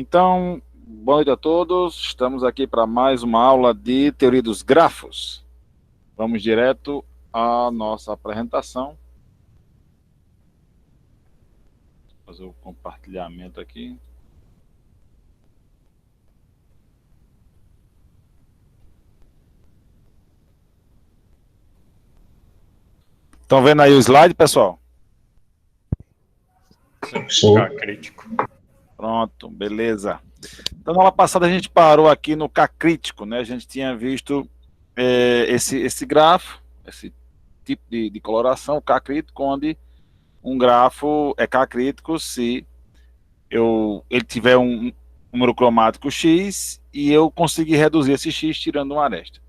Então, boa noite a todos. Estamos aqui para mais uma aula de teoria dos grafos. Vamos direto à nossa apresentação. Vou fazer o compartilhamento aqui. Estão vendo aí o slide, pessoal? Sim. Crítico. Pronto, beleza. Então, na aula passada a gente parou aqui no K crítico, né? A gente tinha visto esse grafo, esse tipo de coloração, o K crítico, onde um grafo é K crítico se ele tiver um número cromático X e eu conseguir reduzir esse X tirando uma aresta,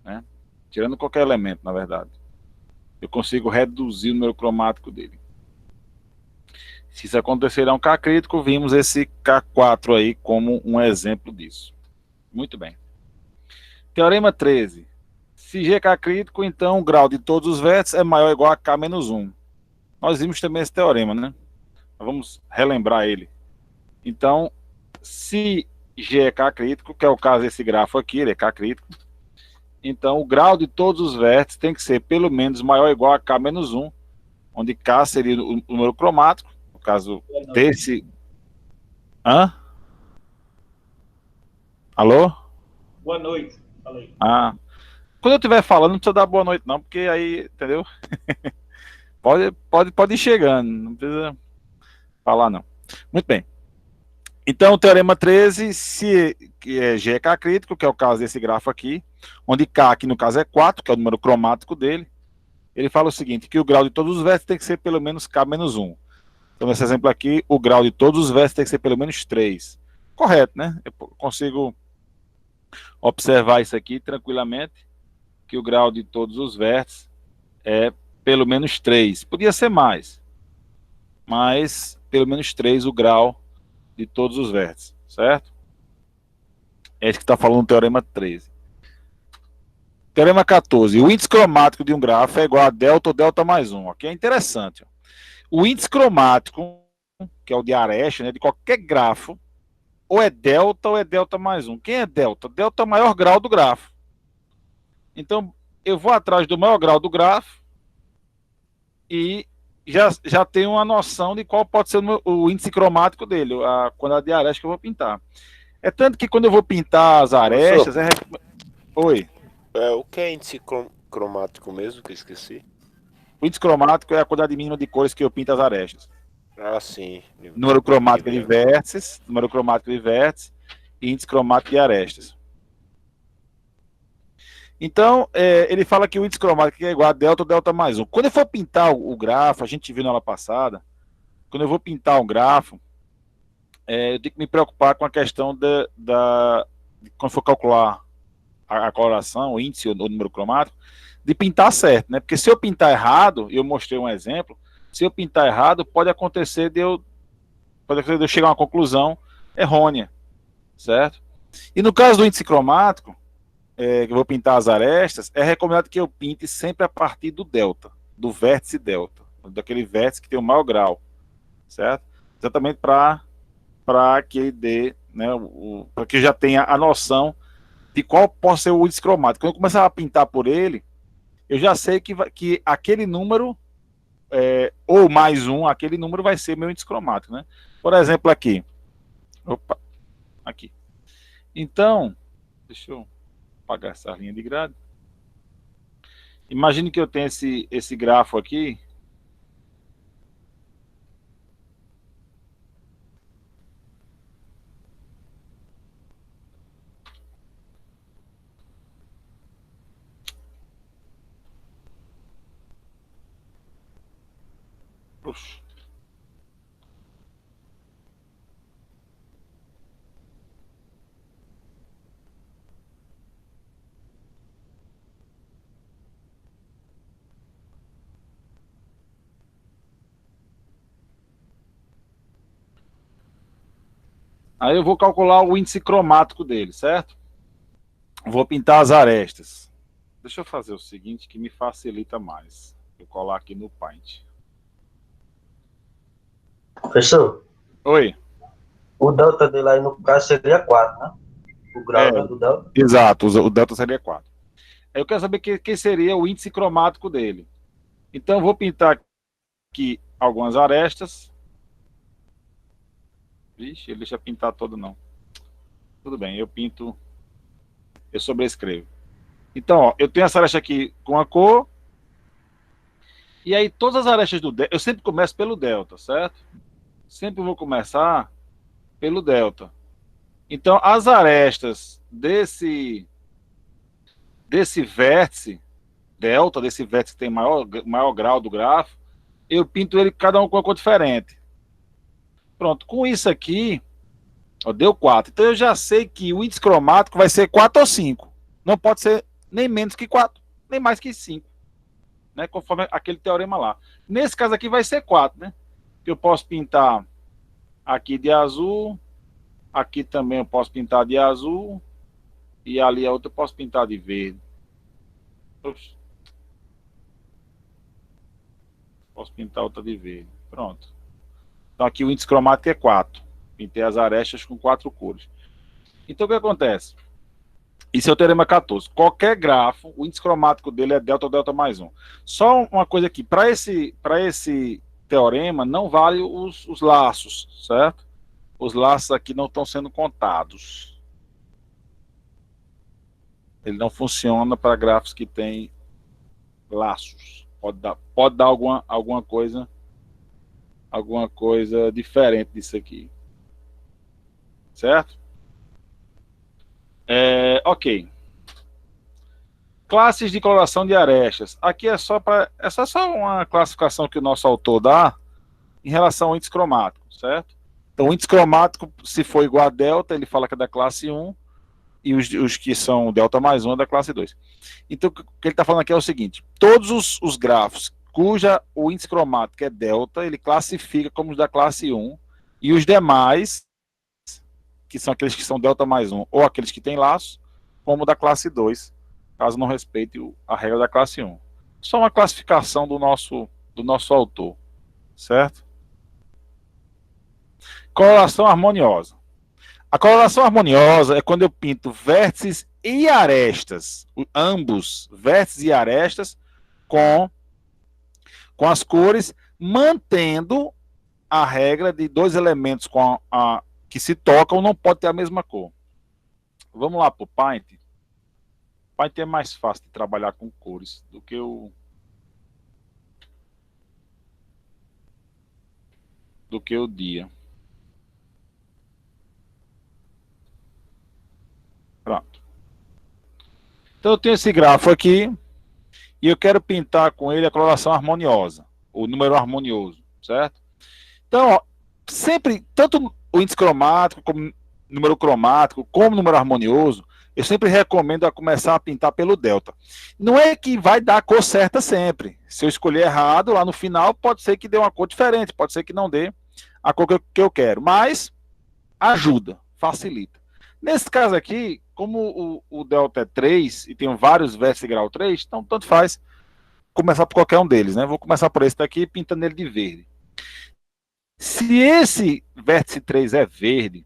né? Tirando qualquer elemento, na verdade. Eu consigo reduzir o número cromático dele. Se isso acontecer é um K crítico, vimos esse K4 aí como um exemplo disso. Muito bem. Teorema 13. Se G é K crítico, então o grau de todos os vértices é maior ou igual a K menos 1. Nós vimos também esse teorema, né? Vamos relembrar ele. Então, se G é K crítico, que é o caso desse grafo aqui, ele é K crítico, então o grau de todos os vértices tem que ser pelo menos maior ou igual a K menos 1, onde K seria o número cromático, no caso desse... Hã? Alô? Boa noite. Falei. Ah. Quando eu estiver falando, não precisa dar boa noite não, porque aí, entendeu? Pode ir chegando, não precisa falar não. Muito bem. Então, o teorema 13, se G é K crítico, que é o caso desse grafo aqui, onde K, que no caso é 4, que é o número cromático dele, ele fala o seguinte, que o grau de todos os vértices tem que ser pelo menos K menos 1. Então, nesse exemplo aqui, o grau de todos os vértices tem que ser pelo menos 3. Correto, né? Eu consigo observar isso aqui tranquilamente, que o grau de todos os vértices é pelo menos 3. Podia ser mais, mas pelo menos 3 o grau de todos os vértices, certo? É isso que está falando no teorema 13. Teorema 14. O índice cromático de um grafo é igual a delta ou delta mais 1. Ok? É interessante. O índice cromático, que é o de Aresta, né, de qualquer grafo, ou é delta mais 1. Quem é delta? Delta é o maior grau do grafo. Então, eu vou atrás do maior grau do grafo e já tenho uma noção de qual pode ser o índice cromático dele, a quantidade de aresta que eu vou pintar. É tanto que quando eu vou pintar as arestas... Oi. O que é índice cromático mesmo, que eu esqueci? O índice cromático é a quantidade mínima de cores que eu pinto as arestas. Ah, sim. Número cromático de vértices, número cromático de vértices e índice cromático de arestas. Então, ele fala que o índice cromático é igual a delta ou delta mais 1. Quando eu for pintar o grafo, a gente viu na aula passada, quando eu vou pintar um grafo, eu tenho que me preocupar com a questão de quando for calcular a coloração, o índice ou o número cromático, de pintar certo, né? Porque se eu pintar errado, eu mostrei um exemplo, se eu pintar errado, pode acontecer de eu chegar a uma conclusão errônea, certo? E no caso do índice cromático, que eu vou pintar as arestas, é recomendado que eu pinte sempre a partir do delta, do vértice delta, daquele vértice que tem o maior grau, certo? Exatamente para que ele dê, né, para que eu já tenha a noção de qual pode ser o índice cromático. Quando eu começar a pintar por ele, eu já sei que aquele número, ou mais um, aquele número vai ser meu índice cromático, né? Por exemplo, aqui. Opa, aqui. Então, deixa eu apagar essa linha de grade. Imagine que eu tenho esse grafo aqui. Puxa. Aí eu vou calcular o índice cromático dele, certo? Vou pintar as arestas. Deixa eu fazer o seguinte que me facilita mais. Vou colar aqui no Paint. Professor? Oi. O delta dele aí, no caso, seria 4, né? O grau, né, do delta. Exato, o delta seria 4. Aí eu quero saber quem seria o índice cromático dele. Então eu vou pintar aqui algumas arestas. Vixe, ele deixa pintar todo não. Tudo bem, eu sobrescrevo. Então, ó, eu tenho essa aresta aqui com a cor. E aí todas as arestas do delta, eu sempre começo pelo delta, certo? Sempre vou começar pelo delta. Então, as arestas desse vértice, delta, desse vértice que tem maior grau do grafo, eu pinto ele cada um com uma cor diferente. Pronto, com isso aqui, ó, deu 4. Então eu já sei que o índice cromático vai ser 4 ou 5. Não pode ser nem menos que 4, nem mais que 5. Né, conforme aquele teorema lá. Nesse caso aqui vai ser 4, né? Eu posso pintar aqui de azul, aqui também eu posso pintar de azul, e ali a outra eu posso pintar de verde. Ops. Posso pintar outra de verde. Pronto. Então aqui o índice cromático é 4. Pintei as arestas com 4 cores. Então o que acontece? Isso é o teorema 14. Qualquer grafo, o índice cromático dele é delta ou delta mais 1. Só uma coisa aqui, para esse teorema não vale os laços, certo? Os laços aqui não estão sendo contados. Ele não funciona para grafos que têm laços. Pode dar alguma coisa diferente disso aqui. Certo? Ok. Classes de coloração de arestas. Aqui é só uma classificação que o nosso autor dá em relação ao índice cromático, certo? Então, o índice cromático, se for igual a delta, ele fala que é da classe 1, e os que são delta mais 1 é da classe 2. Então, o que ele está falando aqui é o seguinte: todos os grafos cuja o índice cromático é delta, ele classifica como os da classe 1, e os demais, que são aqueles que são delta mais 1, ou aqueles que têm laços, como da classe 2, caso não respeite a regra da classe 1. Só uma classificação do nosso autor, certo? Coloração harmoniosa. A coloração harmoniosa é quando eu pinto vértices e arestas, ambos, vértices e arestas, com as cores, mantendo a regra de dois elementos que se tocam não pode ter a mesma cor. Vamos lá para o Paint. Paint é mais fácil de trabalhar com cores do que o dia. Pronto. Então eu tenho esse grafo aqui e eu quero pintar com ele a coloração harmoniosa, o número harmonioso, certo? Então, ó, sempre, tanto o índice cromático, como número cromático, como número harmonioso, eu sempre recomendo a começar a pintar pelo delta. Não é que vai dar a cor certa sempre. Se eu escolher errado, lá no final, pode ser que dê uma cor diferente, pode ser que não dê a cor que eu quero, mas ajuda, facilita. Nesse caso aqui, como o delta é 3 e tem vários vértices de grau 3, então tanto faz começar por qualquer um deles, né? Vou começar por esse daqui, pintando ele de verde. Se esse vértice 3 é verde,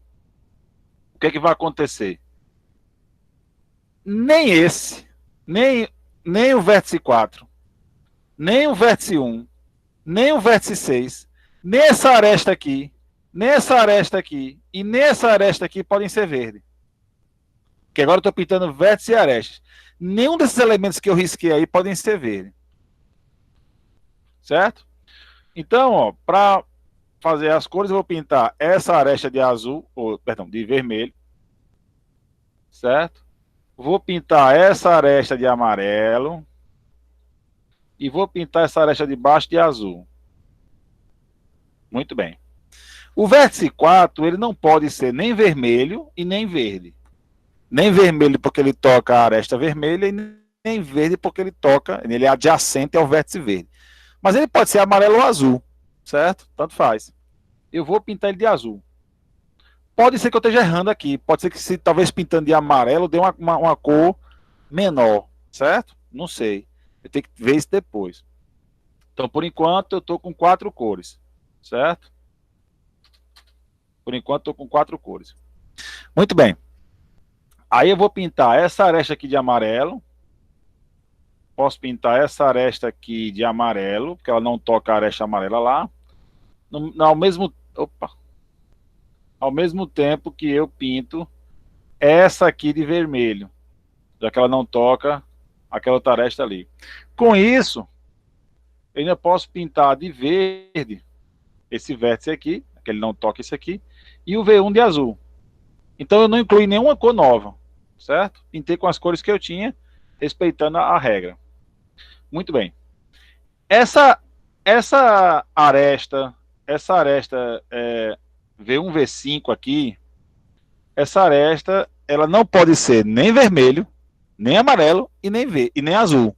o que é que vai acontecer? Nem esse, nem o vértice 4, nem o vértice 1, nem o vértice 6, nessa aresta aqui, nessa aresta aqui e nessa aresta aqui podem ser verde. Porque agora eu estou pintando vértice e arestas. Nenhum desses elementos que eu risquei aí podem ser verde. Certo? Então, para fazer as cores, eu vou pintar essa aresta de azul, de vermelho. Certo? Vou pintar essa aresta de amarelo. E vou pintar essa aresta de baixo de azul. Muito bem. O vértice 4, ele não pode ser nem vermelho e nem verde. Nem vermelho porque ele toca a aresta vermelha e nem verde porque ele é adjacente ao vértice verde. Mas ele pode ser amarelo ou azul, certo? Tanto faz. Eu vou pintar ele de azul. Pode ser que eu esteja errando aqui. Pode ser que se talvez pintando de amarelo dê uma cor menor, certo? Não sei. Eu tenho que ver isso depois. Então, por enquanto, eu estou com 4 cores, certo? Por enquanto estou com 4 cores. Muito bem. Aí eu vou pintar essa aresta aqui de amarelo. Posso pintar essa aresta aqui de amarelo, porque ela não toca a aresta amarela lá. Ao mesmo tempo que eu pinto essa aqui de vermelho, já que ela não toca aquela outra aresta ali. Com isso, eu ainda posso pintar de verde esse vértice aqui, que ele não toca esse aqui, e o V1 de azul. Então eu não incluí nenhuma cor nova, certo? Pintei com as cores que eu tinha, respeitando a regra. Muito bem. Essa aresta V1, V5 aqui, essa aresta, ela não pode ser nem vermelho, nem amarelo e nem azul.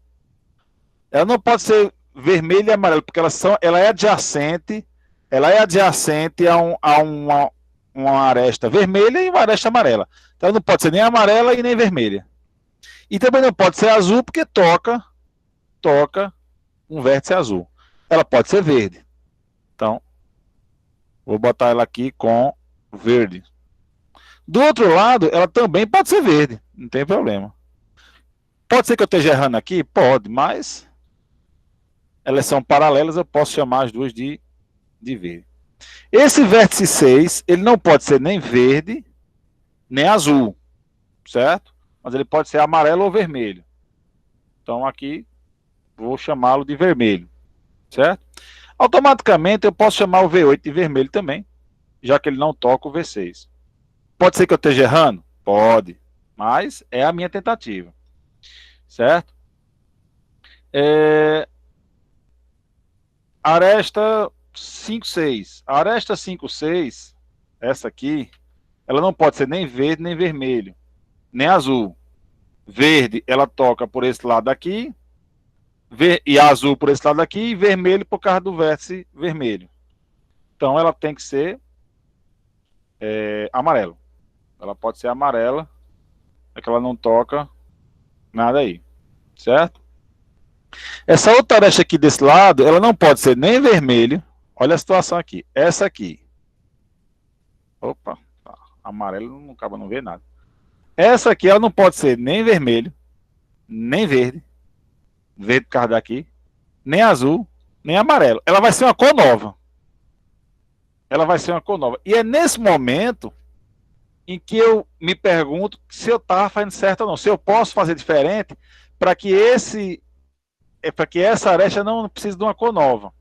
Ela não pode ser vermelho e amarelo, porque ela é adjacente a uma aresta vermelha e uma aresta amarela. Então não pode ser nem amarela e nem vermelha. E também não pode ser azul, porque toca um vértice azul. Ela pode ser verde. Então, vou botar ela aqui com verde. Do outro lado, ela também pode ser verde, não tem problema. Pode ser que eu esteja errando aqui? Pode, mas elas são paralelas, eu posso chamar as duas de verde. Esse vértice 6, ele não pode ser nem verde, nem azul, certo? Mas ele pode ser amarelo ou vermelho. Então aqui, vou chamá-lo de vermelho, certo? Automaticamente eu posso chamar o V8 de vermelho também, já que ele não toca o V6. Pode ser que eu esteja errando? Pode, mas é a minha tentativa, certo? Aresta 5, 6. A aresta 5, 6, essa aqui, ela não pode ser nem verde, nem vermelho, nem azul. Verde, ela toca por esse lado aqui, e azul por esse lado aqui, e vermelho por causa do vértice vermelho. Então ela tem que ser amarelo. Ela pode ser amarela, é que ela não toca nada aí, certo? Essa outra aresta aqui desse lado, ela não pode ser nem vermelho. Olha a situação aqui, essa aqui. Opa, amarelo não acaba não ver nada. Essa aqui, ela não pode ser nem vermelho, nem verde por causa daqui, nem azul, nem amarelo. Ela vai ser uma cor nova. Ela vai ser uma cor nova. E é nesse momento em que eu me pergunto se eu estava fazendo certo ou não. Se eu posso fazer diferente para que essa aresta não precise de uma cor nova.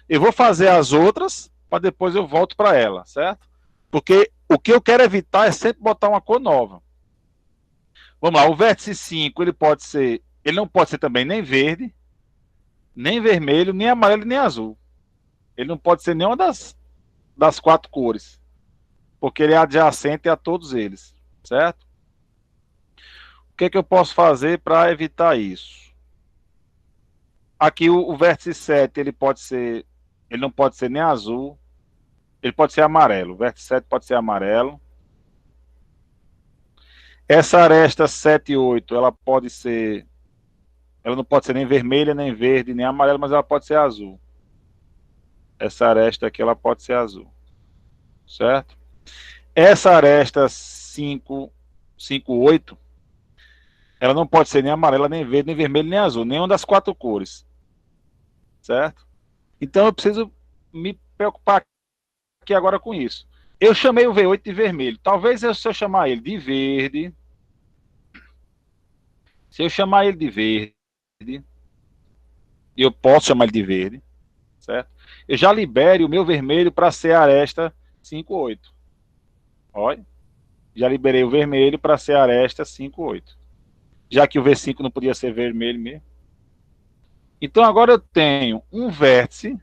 Eu vou fazer as outras para depois eu volto para ela, certo? Porque o que eu quero evitar é sempre botar uma cor nova. Vamos lá, o vértice 5, ele não pode ser também nem verde, nem vermelho, nem amarelo, nem azul. Ele não pode ser nenhuma das 4 cores, porque ele é adjacente a todos eles, certo? O que eu posso fazer para evitar isso? Aqui o vértice 7, ele não pode ser nem azul, ele pode ser amarelo. O vértice 7 pode ser amarelo. Essa aresta 7 e 8, ela não pode ser nem vermelha, nem verde, nem amarela, mas ela pode ser azul. Essa aresta aqui, ela pode ser azul, certo? Essa aresta 5, 8, ela não pode ser nem amarela, nem verde, nem vermelho, nem azul, nenhuma das 4 cores, certo? Então eu preciso me preocupar aqui agora com isso. Eu chamei o V8 de vermelho. Talvez se eu chamar ele de verde, e eu posso chamar ele de verde, certo? Eu já libere o meu vermelho para ser a aresta 5, 8. Olha, já liberei o vermelho para ser a aresta 5, 8. Já que o V5 não podia ser vermelho mesmo. Então agora eu tenho um vértice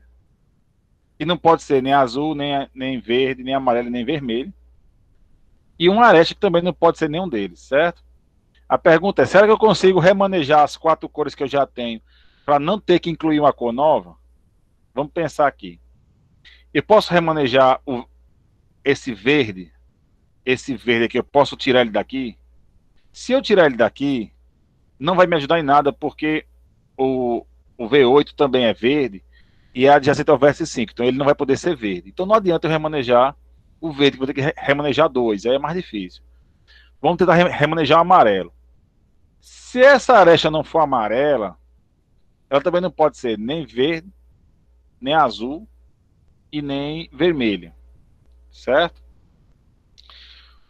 que não pode ser nem azul, nem verde, nem amarelo, nem vermelho. E uma aresta que também não pode ser nenhum deles, certo? A pergunta é, será que eu consigo remanejar as 4 cores que eu já tenho para não ter que incluir uma cor nova? Vamos pensar aqui. Eu posso remanejar esse verde aqui, eu posso tirar ele daqui? Se eu tirar ele daqui, não vai me ajudar em nada, porque o V8 também é verde, e é adjacente ao vértice 5, então ele não vai poder ser verde. Então não adianta eu remanejar o verde, que vou ter que remanejar 2, aí é mais difícil. Vamos tentar remanejar o amarelo. Se essa aresta não for amarela, ela também não pode ser nem verde, nem azul e nem vermelha, certo?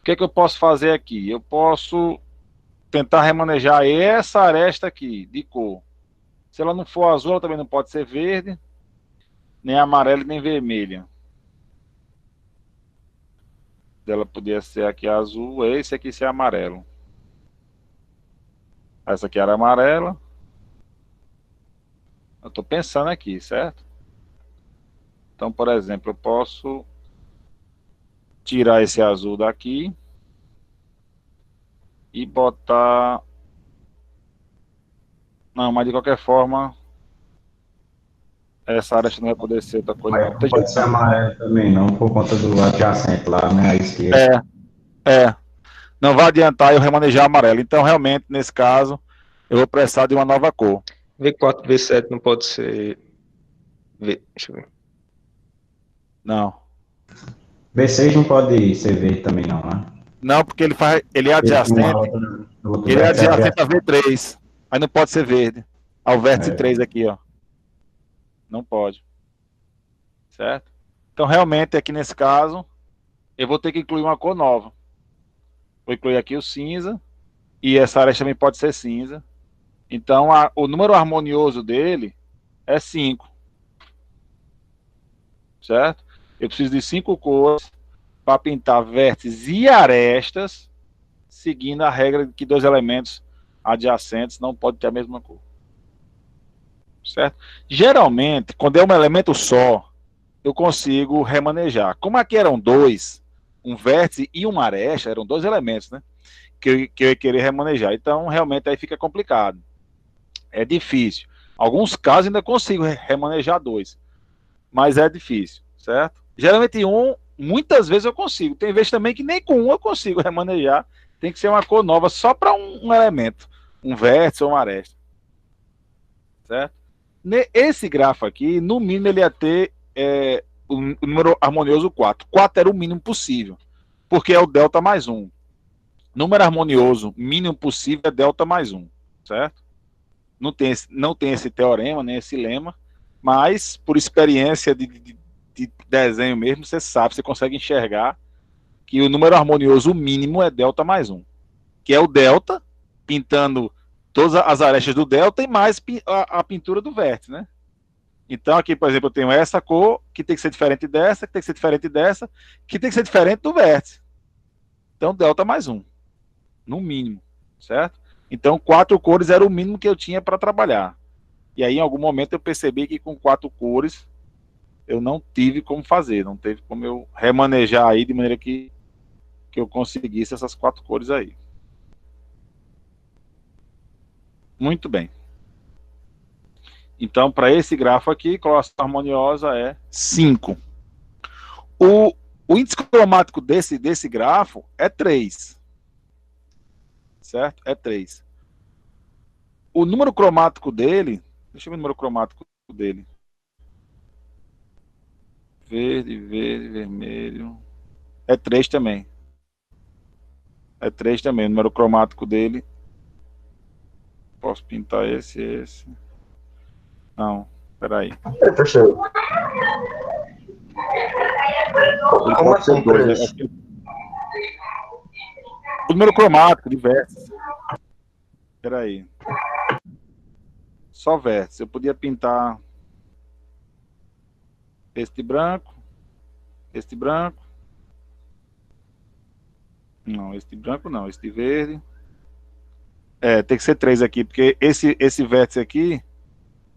O que é que eu posso fazer aqui? Eu posso tentar remanejar essa aresta aqui, de cor. Se ela não for azul, ela também não pode ser verde, nem amarela, nem vermelha. Ela podia ser aqui azul, esse aqui ser amarelo. Essa aqui era amarela. Eu estou pensando aqui, certo? Então, por exemplo, eu posso tirar esse azul daqui e botar... Não, mas de qualquer forma, essa aresta não vai poder ser outra coisa, Mas não. não pode ser amarelo também, não, por conta do adjacente lá, né, à esquerda. É. Não vai adiantar eu remanejar amarelo. Então, realmente, nesse caso, eu vou precisar de uma nova cor. V4, V7 não pode ser. Deixa eu ver. Não. B6 não pode ser verde também, não, né? Não, porque ele é adjacente. Ele é adjacente a V3. Aí não pode ser verde. Ao vértice 3 aqui, ó. Não pode. Certo? Então, realmente, aqui nesse caso, eu vou ter que incluir uma cor nova. Vou incluir aqui o cinza. E essa aresta também pode ser cinza. Então, o número harmonioso dele é 5. Certo? Eu preciso de 5 cores para pintar vértices e arestas, seguindo a regra de que 2 elementos adjacentes não podem ter a mesma cor. Certo? Geralmente, quando é um elemento só, eu consigo remanejar. Como aqui eram 2, um vértice e uma aresta, eram 2 elementos, né? Que eu ia querer remanejar. Então, realmente, aí fica complicado. É difícil. Alguns casos ainda consigo remanejar 2, mas é difícil, certo? Geralmente muitas vezes eu consigo. Tem vezes também que nem com eu consigo remanejar. Tem que ser uma cor nova só para um elemento, um vértice ou uma aresta, certo? Esse grafo aqui, no mínimo ele ia ter o número harmonioso 4. 4 era o mínimo possível, porque é o delta mais 1. Número harmonioso mínimo possível é delta mais 1, certo? Não tem esse teorema, nem esse lema, mas por experiência de desenho mesmo, você sabe, você consegue enxergar que o número harmonioso mínimo é delta mais 1, que é o delta, pintando todas as arestas do delta e mais a pintura do vértice, né? Então aqui, por exemplo, eu tenho essa cor, que tem que ser diferente dessa, que tem que ser diferente dessa, que tem que ser diferente do vértice. Então delta mais 1, no mínimo, certo? Então 4 cores era o mínimo que eu tinha para trabalhar. E aí, em algum momento, eu percebi que com 4 cores eu não tive como fazer, não teve como eu remanejar aí de maneira que eu conseguisse essas 4 cores aí. Muito bem. Então, para esse grafo aqui, a coloração harmoniosa é 5. O índice cromático desse grafo é 3. Certo? É 3. O número cromático dele... Deixa eu ver o número cromático dele. Verde, vermelho. É 3 também. É 3 também. O número cromático dele. Posso pintar esse. Não, peraí. Professor. Como assim, Cris? O número cromático de vértices. Peraí. Só vértices. Eu podia pintar este branco. Este branco. Não, este branco não. Este verde. Tem que ser 3 aqui, porque esse vértice aqui,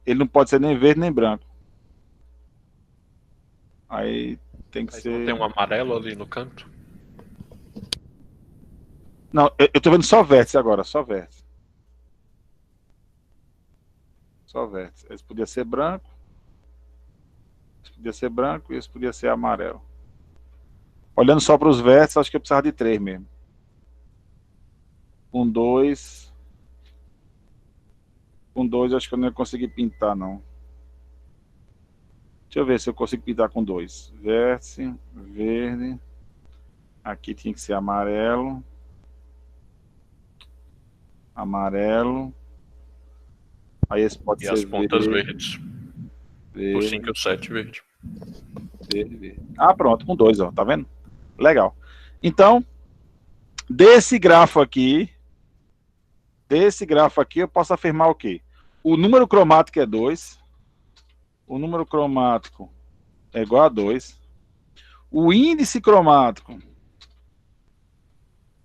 ele não pode ser nem verde nem branco. Aí tem que Mas ser... não tem um amarelo ali no canto? Não, eu tô vendo só vértice agora, só vértice. Só vértice. Esse podia ser branco. Esse podia ser branco e esse podia ser amarelo. Olhando só para os vértices, acho que eu precisava de 3 mesmo. 1, 2. Com 2 acho que eu não ia conseguir pintar, não. Deixa eu ver se eu consigo pintar com 2. Vértice, verde. Aqui tinha que ser amarelo. Amarelo. Aí esse pode E ser as pontas verde, verdes. O verde, 5 e o 7 verde. verde, verde. Ah, pronto, com 2, ó, tá vendo? Legal. Então, desse grafo aqui eu posso afirmar o quê? O número cromático é 2. O número cromático é igual a 2. O índice cromático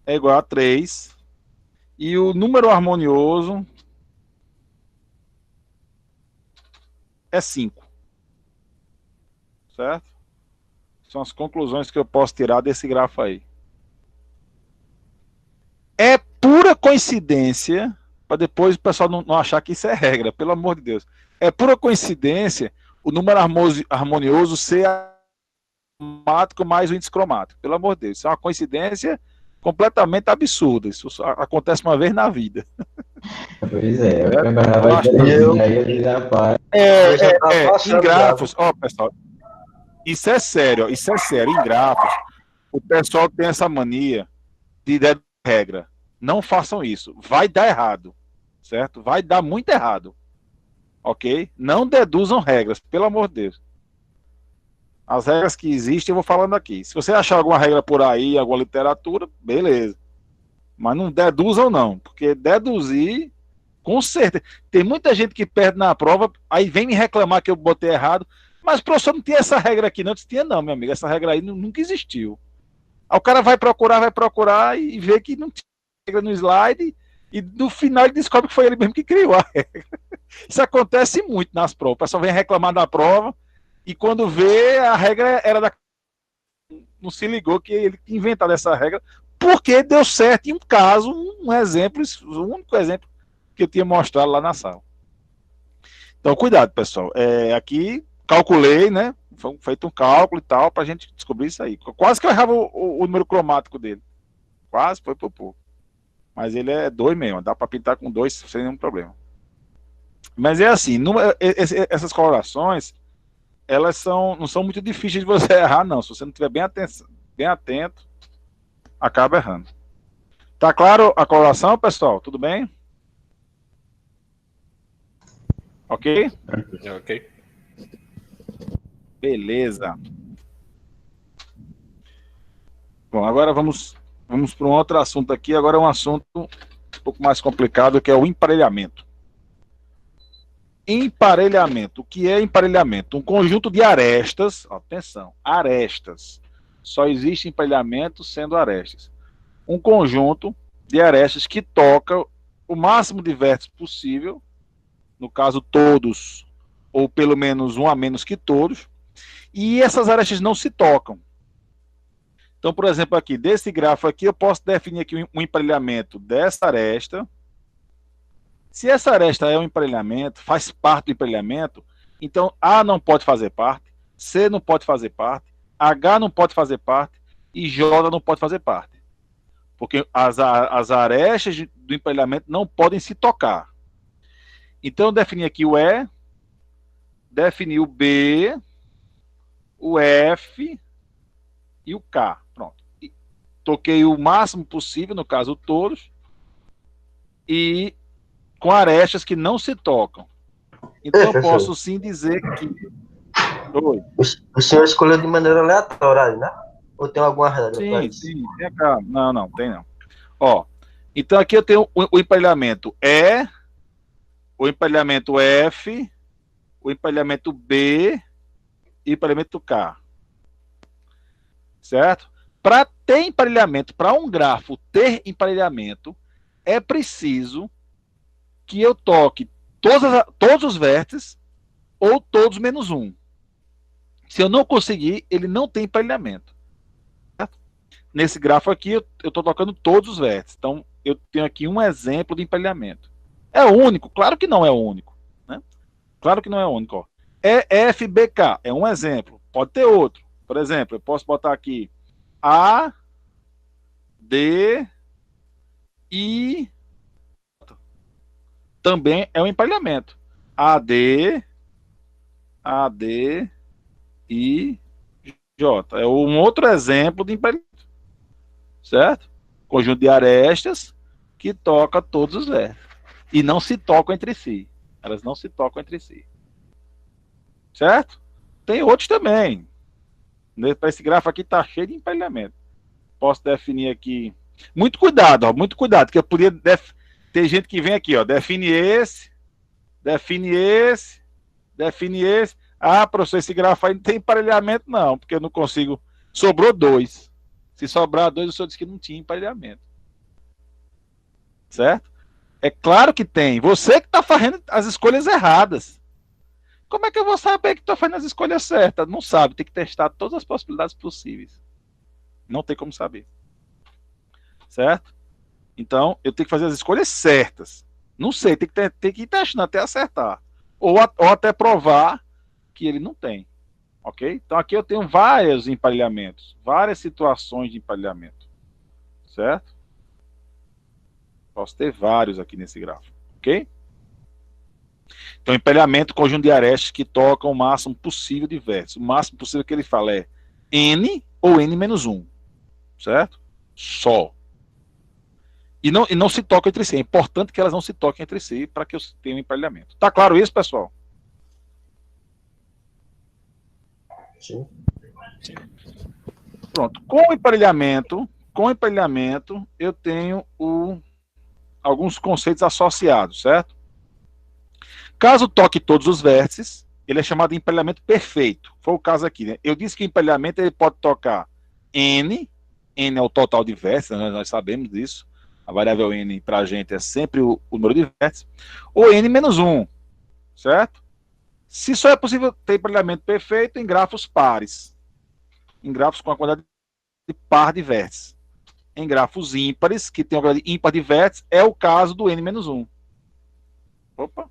é igual a 3. E o número harmonioso é 5. Certo? São as conclusões que eu posso tirar desse grafo aí. É pura coincidência, para depois o pessoal não achar que isso é regra, pelo amor de Deus. É pura coincidência o número harmonioso ser cromático mais o índice cromático. Pelo amor de Deus, isso é uma coincidência completamente absurda. Isso só acontece uma vez na vida. Pois é, É, o camarada vai traduzir aí, ele já para. Eu já tava Em achando grafos, ó, pessoal, isso é sério, isso é sério. Em grafos, o pessoal tem essa mania de dar regra. Não façam isso. Vai dar errado. Certo? Vai dar muito errado. Ok? Não deduzam regras, pelo amor de Deus. As regras que existem, eu vou falando aqui. Se você achar alguma regra por aí, alguma literatura, beleza. Mas não deduzam, não. Porque deduzir, com certeza. Tem muita gente que perde na prova, aí vem me reclamar que eu botei errado. Mas, professor, não tinha essa regra aqui, não. Eu disse, tinha, não, meu amigo. Essa regra aí nunca existiu. Aí o cara vai procurar e vê que não tinha regra no slide. E no final ele descobre que foi ele mesmo que criou a regra. Isso acontece muito nas provas. O pessoal vem reclamar da prova e quando vê a regra era da. Não se ligou que ele tinha inventado essa regra porque deu certo em um caso, um exemplo, o único exemplo que eu tinha mostrado lá na sala. Então, cuidado, pessoal. Aqui calculei, né? Foi feito um cálculo e tal para a gente descobrir isso aí. Quase que eu errava o número cromático dele. Quase, foi por pouco. Mas ele é 2 mesmo, dá para pintar com 2 sem nenhum problema. Mas é assim, essas colorações, elas não são muito difíceis de você errar, não. Se você não estiver bem atento, acaba errando. Tá claro a coloração, pessoal? Tudo bem? Ok? Ok. Beleza. Bom, agora vamos para um outro assunto aqui. Agora é um assunto um pouco mais complicado, que é o emparelhamento. Emparelhamento. O que é emparelhamento? Um conjunto de arestas. Atenção, arestas. Só existe emparelhamento sendo arestas. Um conjunto de arestas que toca o máximo de vértices possível, no caso todos, ou pelo menos um a menos que todos, e essas arestas não se tocam. Então, por exemplo, aqui, desse grafo aqui, eu posso definir aqui um emparelhamento dessa aresta. Se essa aresta é um emparelhamento, faz parte do emparelhamento, então A não pode fazer parte, C não pode fazer parte, H não pode fazer parte e J não pode fazer parte. Porque as arestas do emparelhamento não podem se tocar. Então, eu defini aqui o E, defini o B, o F e o K. Pronto. E toquei o máximo possível, no caso todos, e com arestas que não se tocam. Então, eu posso sim dizer que... Oi. O senhor escolheu de maneira aleatória aí, né? Ou tem alguma regra? Sim. Não, tem não. Ó, então aqui eu tenho o emparelhamento E, o emparelhamento F, o emparelhamento B e o emparelhamento K. Certo? Para ter emparelhamento, para um grafo ter emparelhamento, é preciso que eu toque todos os vértices ou todos menos um. Se eu não conseguir, ele não tem emparelhamento. Certo? Nesse grafo aqui, eu estou tocando todos os vértices. Então, eu tenho aqui um exemplo de emparelhamento. É único? Claro que não é único. Né? Claro que não é único. Ó. EFBK é um exemplo. Pode ter outro. Por exemplo, eu posso botar aqui A, D, I. Também é um emparelhamento. AD, I, J. É um outro exemplo de emparelhamento. certo? Conjunto de arestas que toca todos os vértices. E não se tocam entre si. Elas não se tocam entre si. Certo? Tem outros também. Para esse grafo aqui tá cheio de emparelhamento. Posso definir aqui. Muito cuidado, ó, muito cuidado, que eu podia ter gente que vem aqui, ó, define esse. Ah, professor, esse grafo aí não tem emparelhamento não, porque eu não consigo. Sobrou 2. Se sobrar 2, o senhor disse que não tinha emparelhamento. Certo? É claro que tem. Você que está fazendo as escolhas erradas. Como é que eu vou saber que estou fazendo as escolhas certas? Não sabe, tem que testar todas as possibilidades possíveis. Não tem como saber. Certo? Então, eu tenho que fazer as escolhas certas. Não sei, tem que ir testando até acertar. Ou até provar que ele não tem. Ok? Então, aqui eu tenho vários emparelhamentos. Várias situações de emparelhamento. Certo? Posso ter vários aqui nesse gráfico. Ok? Então, empalhamento, conjunto de arestas que tocam o máximo possível de vértices. O máximo possível que ele fala é N ou N-1. Certo? Só. E não se tocam entre si. É importante que elas não se toquem entre si para que eu tenha um empalhamento. Tá claro isso, pessoal? Sim. Pronto. Com emparelhamento, eu tenho alguns conceitos associados, certo? Caso toque todos os vértices, ele é chamado de emparelhamento perfeito. Foi o caso aqui, né? Eu disse que o emparelhamento ele pode tocar N é o total de vértices, nós sabemos disso. A variável N para a gente é sempre o número de vértices. Ou N-1, certo? Se só é possível ter emparelhamento perfeito em grafos pares. Em grafos com a quantidade de par de vértices. Em grafos ímpares, que tem a quantidade ímpar de vértices, é o caso do N-1. Opa!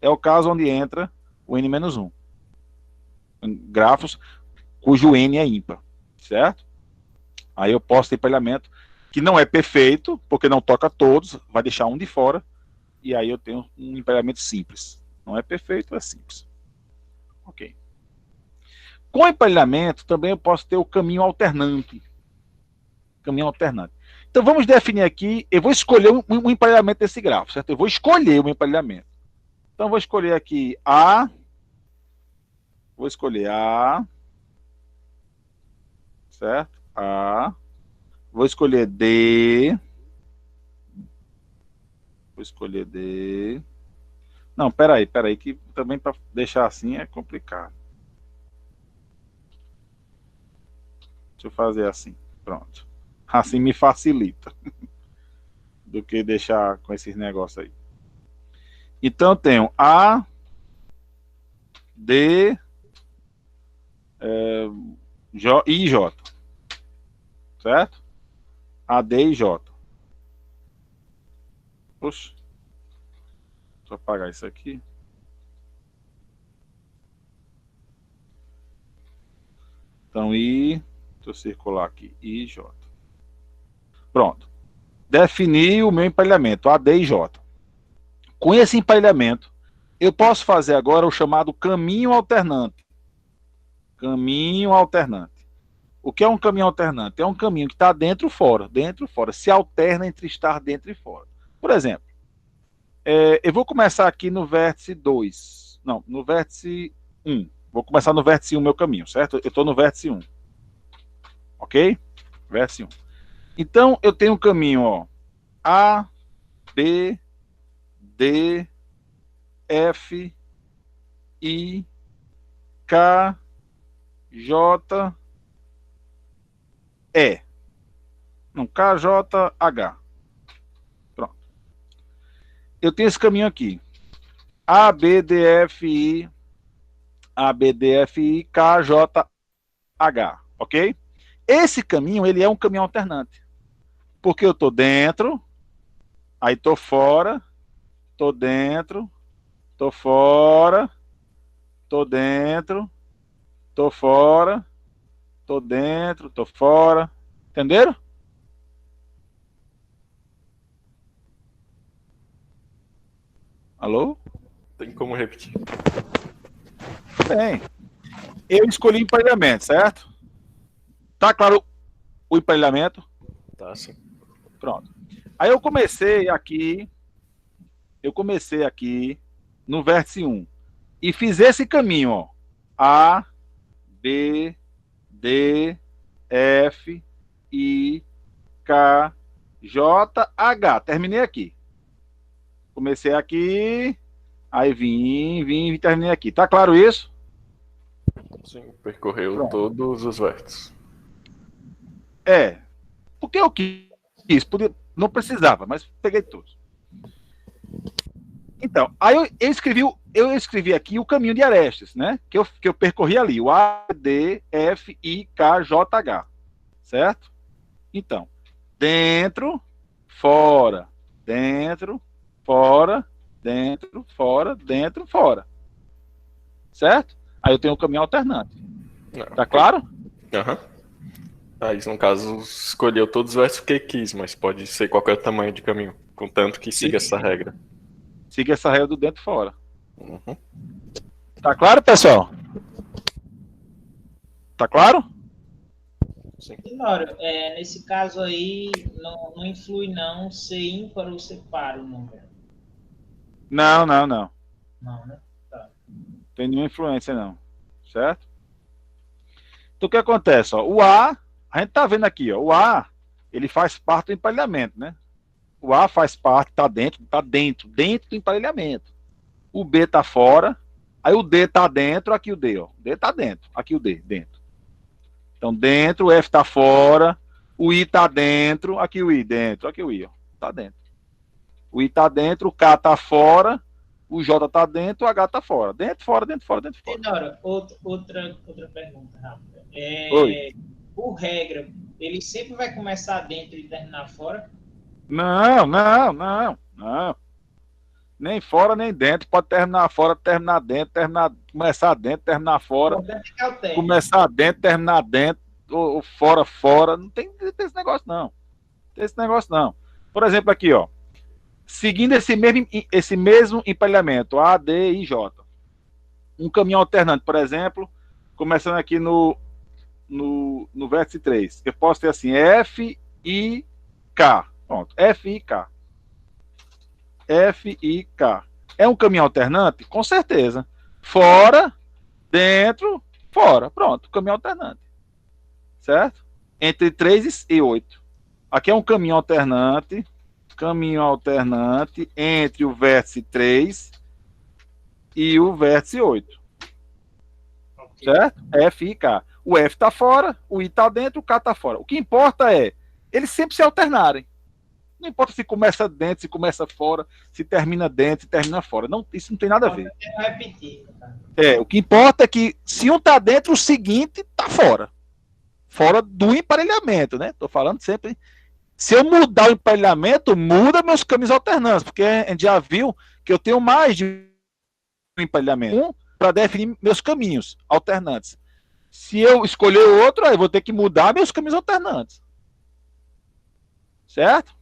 É o caso onde entra o N-1. Grafos cujo N é ímpar, certo? Aí eu posso ter emparelhamento que não é perfeito, porque não toca todos, vai deixar um de fora, e aí eu tenho um emparelhamento simples. Não é perfeito, é simples. Ok. Com emparelhamento, também eu posso ter o caminho alternante. Caminho alternante. Então vamos definir aqui, eu vou escolher um emparelhamento desse grafo, certo? Eu vou escolher um emparelhamento. Então vou escolher aqui A. Vou escolher A. Certo? A. Vou escolher D. Vou escolher D. Não, peraí, que também para deixar assim é complicado. Deixa eu fazer assim, pronto. Assim me facilita do que deixar com esses negócios aí. Então eu tenho A, D, I e J. Certo? A, D e J. Puxa. Deixa eu apagar isso aqui. Então, I, deixa eu circular aqui, I e J. Pronto. Defini o meu emparelhamento, A, D e J. Com esse emparelhamento, eu posso fazer agora o chamado caminho alternante. Caminho alternante. O que é um caminho alternante? É um caminho que está dentro ou fora. Dentro ou fora. Se alterna entre estar dentro e fora. Por exemplo, eu vou começar aqui no vértice 2. Não, no vértice 1. Vou começar no vértice 1 meu caminho, certo? Eu estou no vértice 1. Ok? Vértice 1. Então, eu tenho um caminho, ó. A, B, D, F, I, K, J, E. Não, K, J, H. Pronto. Eu tenho esse caminho aqui. A, B, D, F, I, A, B, D, F, I, K, J, H. Ok? Esse caminho, ele é um caminho alternante. Porque eu estou dentro, aí estou fora, estou dentro, estou fora, estou dentro, estou fora, estou dentro, estou fora. Entenderam? Alô? Tem como repetir. Bem, eu escolhi emparelhamento, certo? Tá claro o emparelhamento? Tá, sim. Pronto. Aí eu comecei aqui no vértice 1 e fiz esse caminho, ó. A, B, D, F, I, K, J, H. Terminei aqui. Comecei aqui, aí vim e terminei aqui. Tá claro isso? Sim, percorreu Pronto. todos os vértices. É. Porque eu quis, não precisava, mas peguei todos. Então, aí eu escrevi aqui o caminho de Arestes, né? Que eu percorri ali, o A, D, F, I, K, J, H. Certo? Então, dentro, fora, dentro, fora, dentro, fora, dentro, fora. Certo? Aí eu tenho o caminho alternante. Tá claro? Aham. Aí, no caso, escolheu todos os vértices que quis, mas pode ser qualquer tamanho de caminho, contanto que siga essa regra. Siga essa regra do dentro e fora. Uhum. Tá claro, pessoal? Tá claro? Sim. Tenório, nesse caso aí, não influi não ser ímpar ou ser par o número. Não. Não, né? Não tem nenhuma influência, não. Certo? Então, o que acontece? Ó, o A, a gente tá vendo aqui, ó, o A, ele faz parte do emparelhamento, né? O A faz parte, tá dentro do emparelhamento. O B tá fora, aí o D tá dentro, aqui o D, ó. O D tá dentro, aqui o D, dentro. Então, dentro, o F tá fora, o I tá dentro, aqui o I, dentro, aqui o I, ó. Tá dentro. O I tá dentro, o K tá fora, o J tá dentro, o H tá fora. Dentro, fora, dentro, fora, dentro, fora. Tenório, outra pergunta rápida. Oi. Por regra, ele sempre vai começar dentro e terminar fora? Não. Nem fora, nem dentro. Pode terminar fora, terminar dentro, começar dentro, terminar fora. Começar dentro, terminar dentro, ou fora, fora. Não tem esse negócio, não. Tem esse negócio, não. Por exemplo, aqui, ó. Seguindo esse mesmo emparelhamento, A, D e J. Um caminho alternante, por exemplo, começando aqui no vértice 3. Eu posso ter assim, F, I, K. Pronto, F, I, K. F, I, K. É um caminho alternante? Com certeza. Fora, dentro, fora. Pronto, caminho alternante. Certo? Entre 3 e 8. Aqui é um caminho alternante entre o vértice 3 e o vértice 8. Okay. Certo? F, I, K. O F está fora, o I está dentro, o K está fora. O que importa é eles sempre se alternarem. Não importa se começa dentro, se começa fora, se termina dentro, se termina fora. Não, isso não tem nada a ver. O que importa é que se um está dentro, o seguinte está fora. Fora do emparelhamento, né? Estou falando sempre. Se eu mudar o emparelhamento, muda meus caminhos alternantes, porque a gente já viu que eu tenho mais de um emparelhamento para definir meus caminhos alternantes. Se eu escolher outro, aí eu vou ter que mudar meus caminhos alternantes. Certo?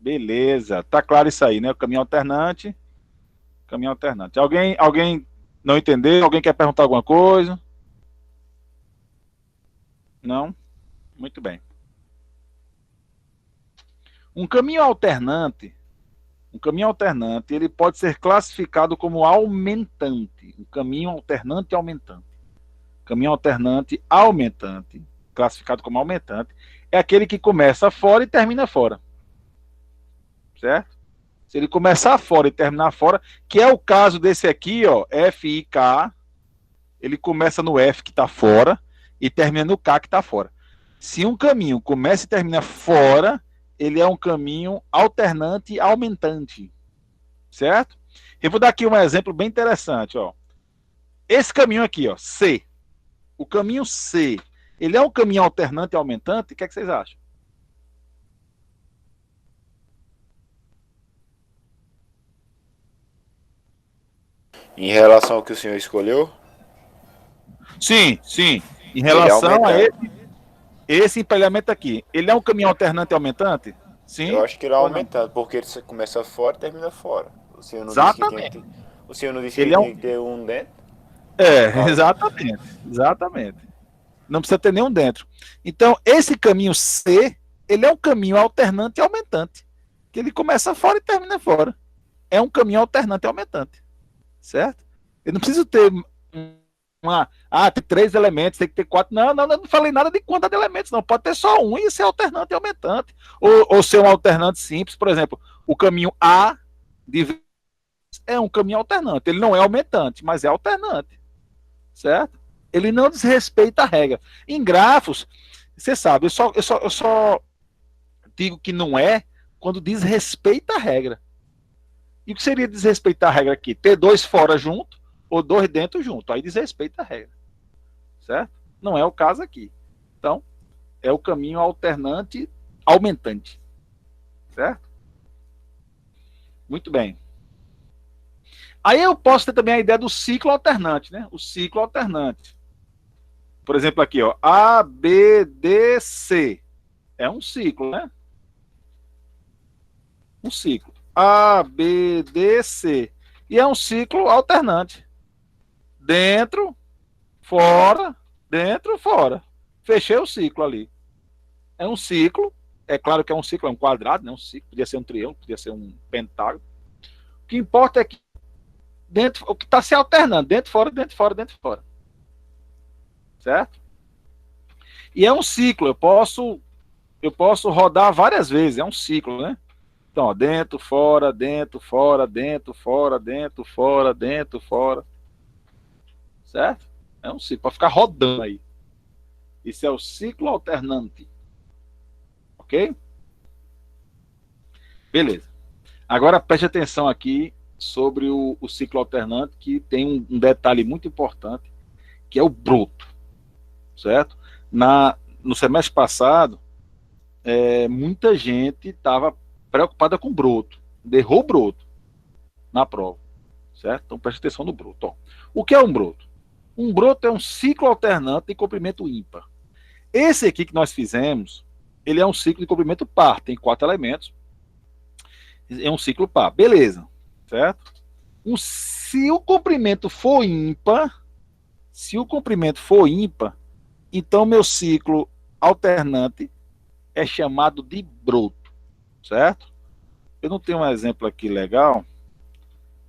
Beleza. Tá claro isso aí, né? O caminho alternante. Alguém não entendeu? Alguém quer perguntar alguma coisa? Não? Muito bem. Um caminho alternante, ele pode ser classificado como aumentante. Um caminho alternante aumentante. Caminho alternante aumentante, classificado como aumentante, é aquele que começa fora e termina fora. Certo? Se ele começar fora e terminar fora, que é o caso desse aqui, ó, F, I, K, ele começa no F que está fora e termina no K que está fora. Se um caminho começa e termina fora, ele é um caminho alternante aumentante. Certo? Eu vou dar aqui um exemplo bem interessante. Ó. Esse caminho aqui, ó, C. O caminho C, ele é um caminho alternante aumentante? O que é que vocês acham? Em relação ao que o senhor escolheu? Sim. Em relação a esse emparelhamento aqui, ele é um caminho alternante aumentante? Sim. Eu acho que ele é aumentante, porque ele começa fora e termina fora. O senhor não Exatamente. Disse que ele tinha que ter um dentro? Exatamente. Exatamente. Não precisa ter nenhum dentro. Então, esse caminho C, ele é um caminho alternante e aumentante. Que ele começa fora e termina fora. É um caminho alternante e aumentante. Certo? Eu não preciso ter tem 3 elementos, tem que ter 4. Não, não falei nada de quantidade de elementos, não. Pode ter só um e ser alternante e aumentante. Ou ser um alternante simples. Por exemplo, o caminho A de é um caminho alternante. Ele não é aumentante, mas é alternante. Certo? Ele não desrespeita a regra. Em grafos, você sabe, eu só digo que não é quando desrespeita a regra. E o que seria desrespeitar a regra aqui? Ter 2 fora junto ou 2 dentro junto. Aí desrespeita a regra. Certo? Não é o caso aqui. Então, é o caminho alternante aumentante. Certo? Muito bem. Aí eu posso ter também a ideia do ciclo alternante, né? O ciclo alternante. Por exemplo, aqui, ó, A, B, D, C. É um ciclo, né? Um ciclo. A, B, D, C. E é um ciclo alternante. Dentro, fora, dentro, fora. Fechei o ciclo ali. É um ciclo. É claro que é um ciclo, é um quadrado, né? Um ciclo. Podia ser um triângulo, podia ser um pentágono. O que importa é que dentro, o que está se alternando. Dentro, fora, dentro, fora, dentro, fora. Certo? E é um ciclo, eu posso rodar várias vezes, é um ciclo, né? Então, ó, dentro, fora, dentro, fora, dentro, fora, dentro, fora, dentro, fora. Certo? É um ciclo, pode ficar rodando aí. Isso é o ciclo alternante. Ok? Beleza. Agora preste atenção aqui sobre o ciclo alternante, que tem um detalhe muito importante, que é o broto. Certo? No semestre passado, muita gente estava preocupada com broto. Errou o broto na prova. Certo? Então preste atenção no broto. Ó. O que é um broto? Um broto é um ciclo alternante de comprimento ímpar. Esse aqui que nós fizemos, ele é um ciclo de comprimento par, tem 4 elementos. É um ciclo par. Beleza. Certo? Se o comprimento for ímpar, então meu ciclo alternante é chamado de broto, certo? Eu não tenho um exemplo aqui legal.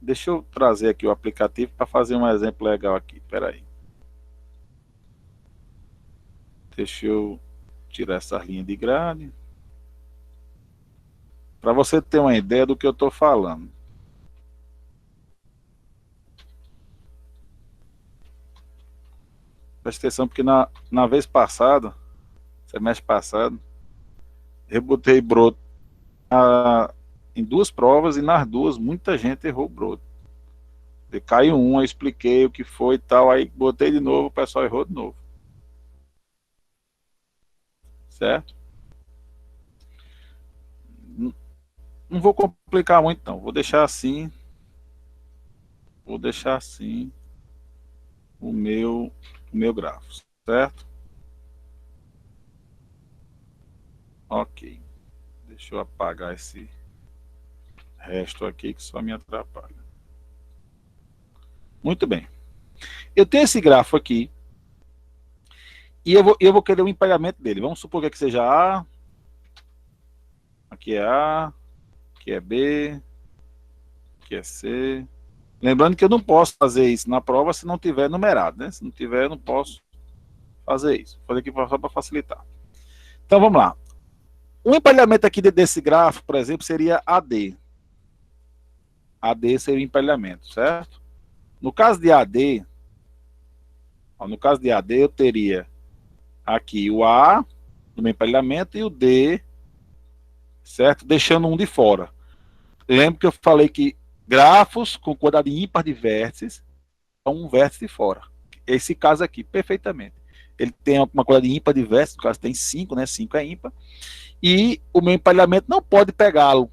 Deixa eu trazer aqui o aplicativo para fazer um exemplo legal aqui. Espera aí. Deixa eu tirar essa linha de grade. Para você ter uma ideia do que eu estou falando. Presta atenção, porque na vez passada, semestre passado, eu botei broto em 2 provas e nas 2 muita gente errou broto. Caiu eu expliquei o que foi e tal, aí botei de novo, o pessoal errou de novo. Certo? Não vou complicar muito não, vou deixar assim o meu grafo, certo? Ok. Deixa eu apagar esse resto aqui que só me atrapalha. Muito bem. Eu tenho esse grafo aqui e eu vou querer o empalhamento dele. Vamos supor que aqui seja A, aqui é A, aqui é B, aqui é C. Lembrando que eu não posso fazer isso na prova se não tiver numerado, né? Se não tiver, eu não posso fazer isso. Vou fazer aqui só para facilitar. Então, vamos lá. O empalhamento aqui desse grafo, por exemplo, seria AD. AD seria o empalhamento, certo? No caso de AD, eu teria aqui o A no meu empalhamento e o D, certo? Deixando um de fora. Lembra que eu falei que grafos com quantidade ímpar de vértices são um vértice de fora. Esse caso aqui, perfeitamente. Ele tem uma quantidade ímpar de vértices, no caso tem 5, né? 5 é ímpar. E o meu empalhamento não pode pegá-lo,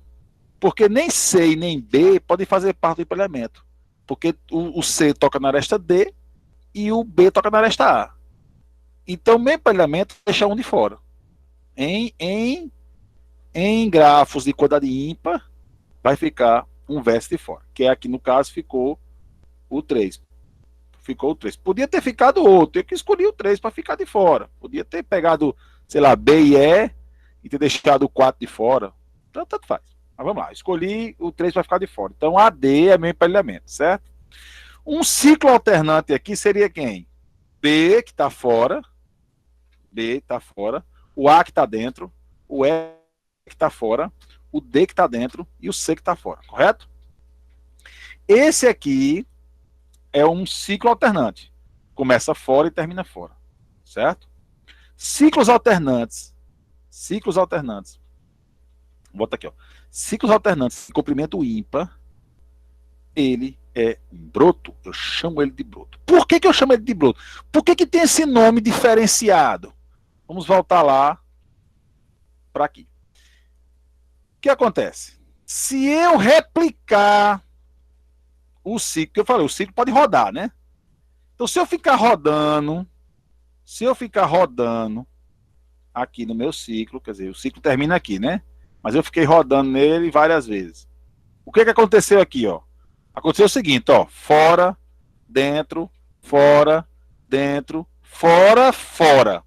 porque nem C e nem B podem fazer parte do empalhamento. Porque o C toca na aresta D e o B toca na aresta A. Então, meu empalhamento deixa um de fora. Em grafos de quantidade ímpar, vai ficar um vértice de fora, que aqui no caso ficou o 3. ficou o 3. Podia ter ficado outro, eu que escolhi o 3 para ficar de fora. Podia ter pegado, sei lá, B e E e ter deixado o 4 de fora. Então, tanto faz. Mas vamos lá, escolhi o 3 para ficar de fora. Então, AD é meu emparelhamento, certo? Um ciclo alternante aqui seria quem? B, que está fora. B está fora. O A que está dentro. O E que está fora. O D que está dentro. E o C que está fora, correto? Esse aqui é um ciclo alternante. Começa fora e termina fora, certo? Ciclos alternantes. Ciclos alternantes. Bota aqui, ó. Ciclos alternantes, comprimento ímpar, ele é um broto. Eu chamo ele de broto. Por que eu chamo ele de broto? Por que tem esse nome diferenciado? Vamos voltar lá para aqui. O que acontece? Se eu replicar o ciclo, que eu falei, o ciclo pode rodar, né? Então, se eu ficar rodando aqui no meu ciclo, quer dizer, o ciclo termina aqui, né? Mas eu fiquei rodando nele várias vezes. O que aconteceu aqui, ó? Aconteceu o seguinte, ó, fora, dentro, fora, dentro, fora, fora.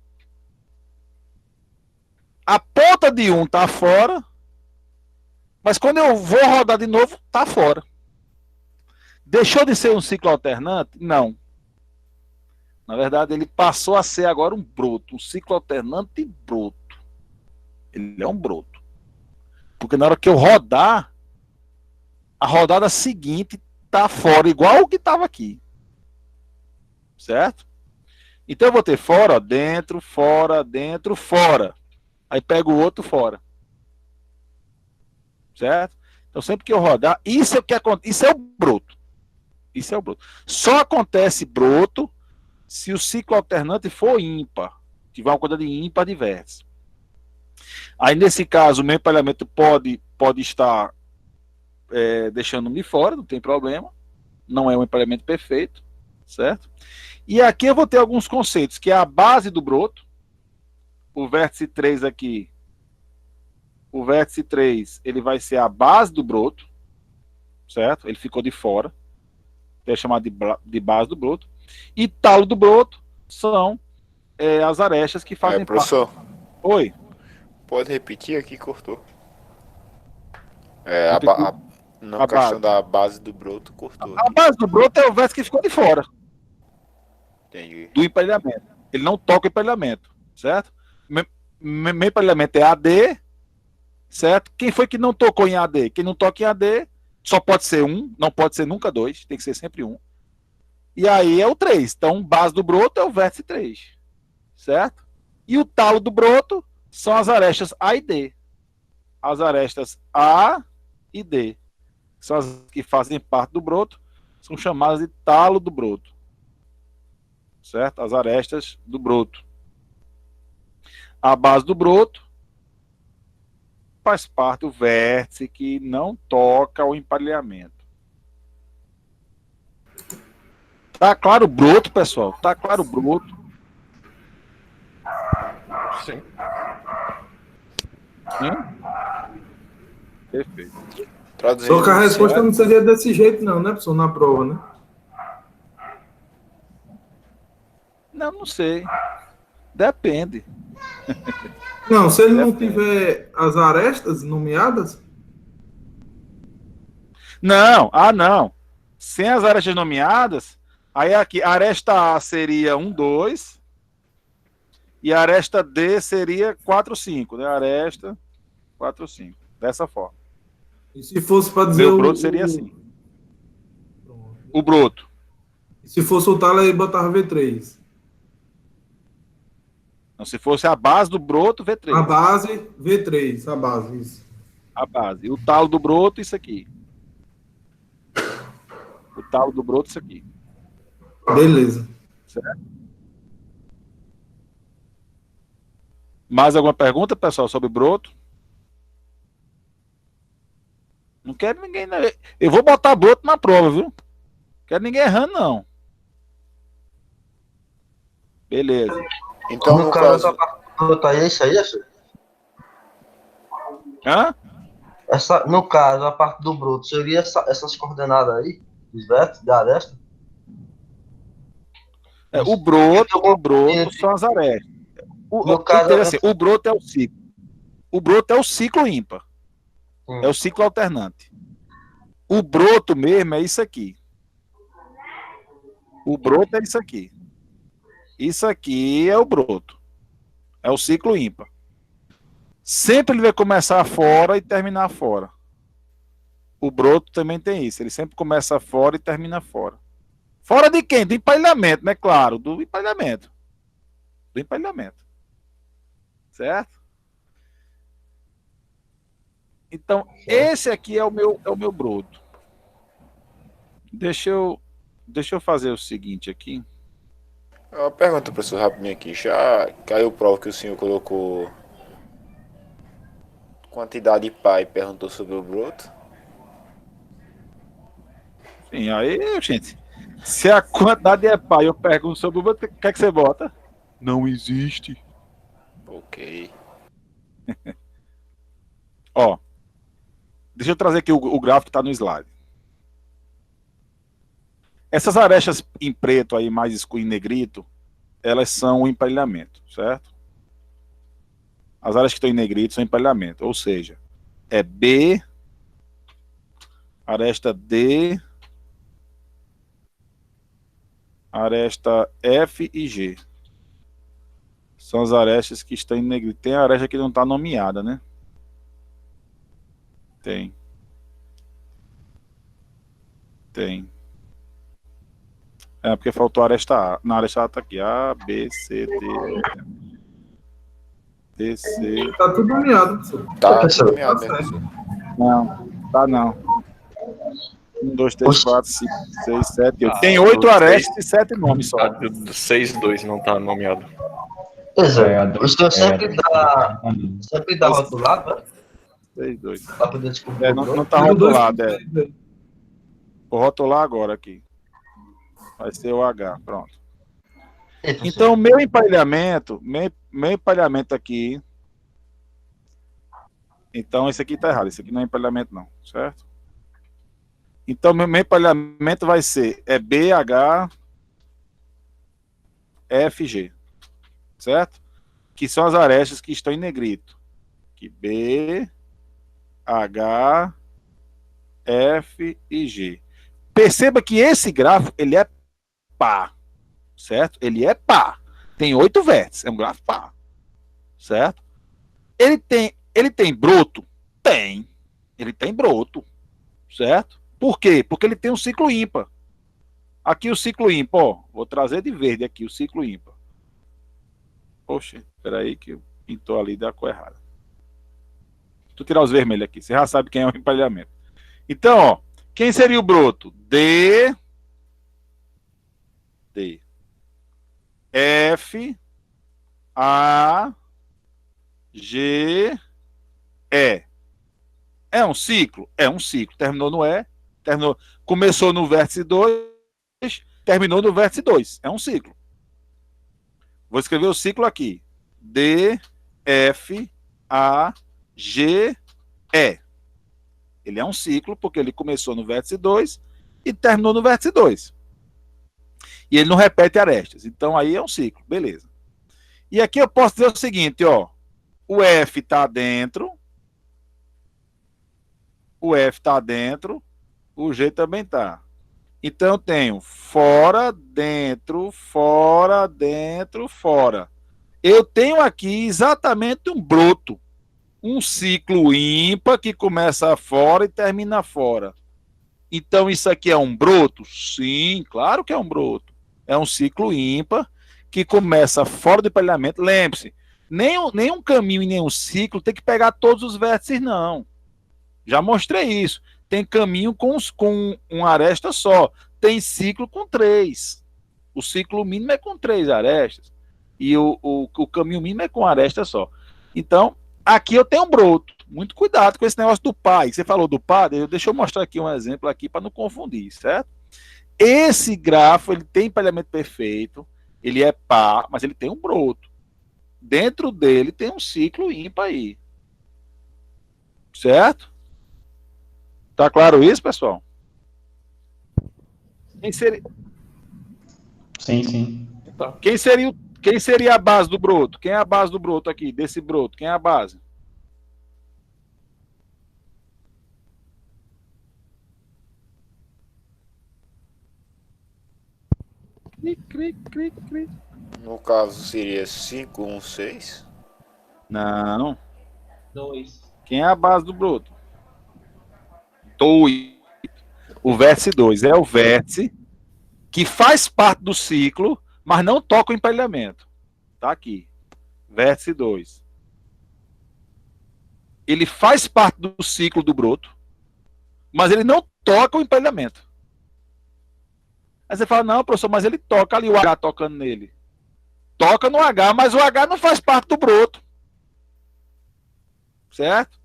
A ponta de um tá fora, mas quando eu vou rodar de novo, tá fora. Deixou de ser um ciclo alternante? Não. Na verdade, ele passou a ser agora um broto, um ciclo alternante broto. Ele é um broto. Porque na hora que eu rodar, a rodada seguinte tá fora, igual o que estava aqui. Certo? Então eu vou ter fora, ó, dentro, fora, dentro, fora. Aí pego o outro fora. Certo? Então sempre que eu rodar, isso é o que acontece, isso é o broto. Isso é o broto. Só acontece broto se o ciclo alternante for ímpar, tiver uma quantidade ímpar de vértices. Aí nesse caso o meu empalhamento pode estar deixando-me de fora, não tem problema. Não é um empalhamento perfeito, certo? E aqui eu vou ter alguns conceitos, que é a base do broto. O vértice 3 aqui, o vértice 3, ele vai ser a base do broto, certo? Ele ficou de fora, é chamado de base do broto. E talo do broto são as arestas que fazem professor, parte. Oi. pode repetir aqui, cortou. Na A questão base. da base do broto, cortou. A base do broto é o vértice que ficou de fora Entendi. do empalhamento. Ele não toca o empalhamento, certo? Meu empalhamento é AD, certo? Quem foi que não tocou em AD? Quem não toca em AD só pode ser um, não pode ser nunca dois, tem que ser sempre um. E aí é o 3. Então, base do broto é o vértice 3, certo? E o talo do broto são as arestas A e D. As arestas A e D, são as que fazem parte do broto, são chamadas de talo do broto, certo? As arestas do broto. A base do broto faz parte do vértice que não toca o empalhamento. Tá claro o broto, pessoal? Tá claro o broto? Sim. Sim? Perfeito. Traduzindo, Só que a resposta não seria desse jeito, não, né, professor? Na prova, né? Não sei. Depende. Não, se ele não tiver as arestas nomeadas, Não, não. Sem as arestas nomeadas, aí aqui, a aresta A seria 1, 2, e a aresta D seria 4, 5, né? Aresta 4, 5. Dessa forma. e se fosse para dizer Meu broto seria assim. O broto. Se fosse o talo, aí botava V3. Então, se fosse a base do broto, V3. A base, V3, a base, isso. A base. E o talo do broto, isso aqui. O talo do broto, isso aqui. Beleza. Certo? Mais alguma pergunta, pessoal, sobre broto? Não quero ninguém. Eu vou botar broto na prova, viu? Não quero ninguém errando, não. Beleza. Então, no caso, a parte do broto aí é isso aí, senhor? Hã? No caso, a parte do broto seria essas coordenadas aí, dos vértices, da aresta? O broto são as arestas. No caso, assim, o broto é o ciclo. O broto é o ciclo ímpar. É o ciclo alternante. O broto mesmo é isso aqui. O broto é isso aqui. Isso aqui é o broto. É o ciclo ímpar. Sempre ele vai começar fora e terminar fora. O broto também tem isso. Ele sempre começa fora e termina fora. Fora de quem? Do empalhamento, né? Claro, do empalhamento. Do empalhamento. Certo? Então, esse aqui é o meu broto. Deixa eu fazer o seguinte aqui. Uma pergunta, professor, rapidinho aqui. Já caiu prova que o senhor colocou quantidade de pai e perguntou sobre o broto? Sim, aí, gente. Se a quantidade é pai, eu pergunto sobre o broto, o que é que você bota? Não existe. Ok. Ó. Deixa eu trazer aqui o gráfico que está no slide. Essas arestas em preto aí, mais escuro em negrito, elas são o empalhamento, certo? As áreas que estão em negrito são empalhamento, ou seja, é B, aresta D, aresta F e G. São as arestas que estão em negrito. Tem a aresta que não está nomeada, né? Tem. É, porque faltou a aresta A. Na aresta A tá aqui. A, B, C, D, D, C. Tá tudo nomeado, professor. Tá, professor. nomeado, né, Tá professor? Não, tá não. 1, 2, 3, Oxe. 4, 5, 6, 7, 8. Ah, Tem 8 do arestas e 7 nomes só. A do 6-2 não tá nomeado. Exato. O senhor sempre dá rotulado, né? 6, 2. Pra poder descobrir É, o não broto. tá Tudo dois rotulado, é. pontos aí. Vou rotular agora aqui. Vai ser o H, pronto. Ei, professor. Então, meu empalhamento aqui. Então, esse aqui tá errado. Esse aqui não é empalhamento, não, certo? Então, meu empalhamento vai ser BH, FG, certo? Que são as arestas que estão em negrito. Que B, H, F e G. Perceba que esse gráfico, ele é pá, certo? Ele é pá. Tem 8 vértices, é um gráfico pá, certo? Ele tem broto? Tem. Ele tem broto, certo? Por quê? Porque ele tem um ciclo ímpar. Aqui o ciclo ímpar, ó. Vou trazer de verde aqui o ciclo ímpar. Poxa, espera aí que pintou ali da cor errada. Deixa eu tirar os vermelhos aqui. Você já sabe quem é o empalhamento. Então, ó. Quem seria o broto? D. F. A. G. E. É um ciclo? É um ciclo. Terminou no E. Começou no vértice 2. Terminou no vértice 2. É um ciclo. Vou escrever o ciclo aqui. D. F. A. G. E. Ele é um ciclo porque ele começou no vértice 2 e terminou no vértice 2. E ele não repete arestas. Então aí é um ciclo, beleza. E aqui eu posso dizer o seguinte, ó. O F está dentro. O F está dentro. O G também está. Então eu tenho fora, dentro, fora, dentro, fora. Eu tenho aqui exatamente um broto. Um ciclo ímpar que começa fora e termina fora. Então isso aqui é um broto? Sim, claro que é um broto. É um ciclo ímpar que começa fora do empalhamento. Lembre-se, nenhum caminho e nenhum ciclo tem que pegar todos os vértices, não. Já mostrei isso. Tem caminho com uma aresta só. Tem ciclo com 3. O ciclo mínimo é com 3 arestas. E o caminho mínimo é com aresta só. Então, aqui eu tenho um broto. Muito cuidado com esse negócio do pai. Você falou do padre, deixa eu mostrar aqui um exemplo aqui para não confundir, certo? Esse grafo, ele tem empalhamento perfeito, ele é pá, mas ele tem um broto. Dentro dele tem um ciclo ímpar aí. Certo? Tá claro isso, pessoal? Sim, sim. Tá. Quem seria a base do broto? Quem é a base do broto aqui, desse broto? Quem é a base? Cri. No caso seria 516. Não. 2. Quem é a base do broto? 2. O vértice 2 é o vértice que faz parte do ciclo, mas não toca o empalhamento. Tá aqui. Vértice 2. Ele faz parte do ciclo do broto, mas ele não toca o empalhamento. Aí você fala, não, professor, mas ele toca ali, o H tocando nele. Toca no H, mas o H não faz parte do broto. Certo?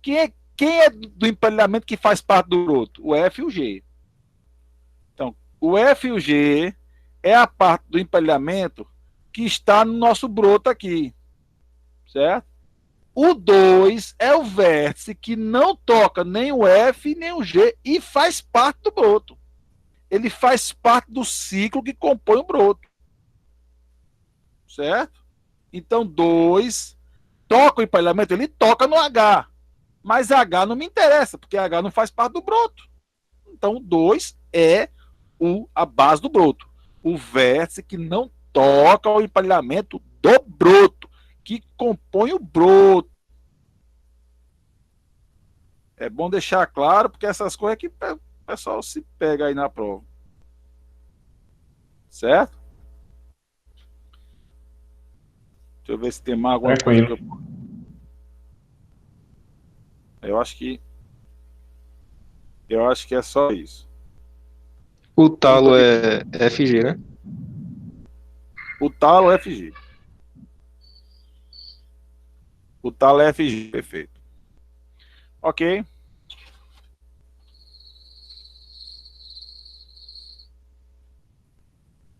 Quem é do empalhamento que faz parte do broto? O F e o G. Então, o F e o G é a parte do empalhamento que está no nosso broto aqui. Certo? O 2 é o vértice que não toca nem o F nem o G e faz parte do broto. Ele faz parte do ciclo que compõe o broto. Certo? Então, 2 toca o empalhamento, ele toca no H. Mas H não me interessa, porque H não faz parte do broto. Então, 2 é a base do broto. O vértice que não toca o empalhamento do broto, que compõe o broto. É bom deixar claro, porque essas coisas que o pessoal se pega aí na prova. Certo? Deixa eu ver se tem mais alguma coisa que eu acho que é só isso. O talo é FG, né? O talo é FG. O talo é FG, perfeito. Ok.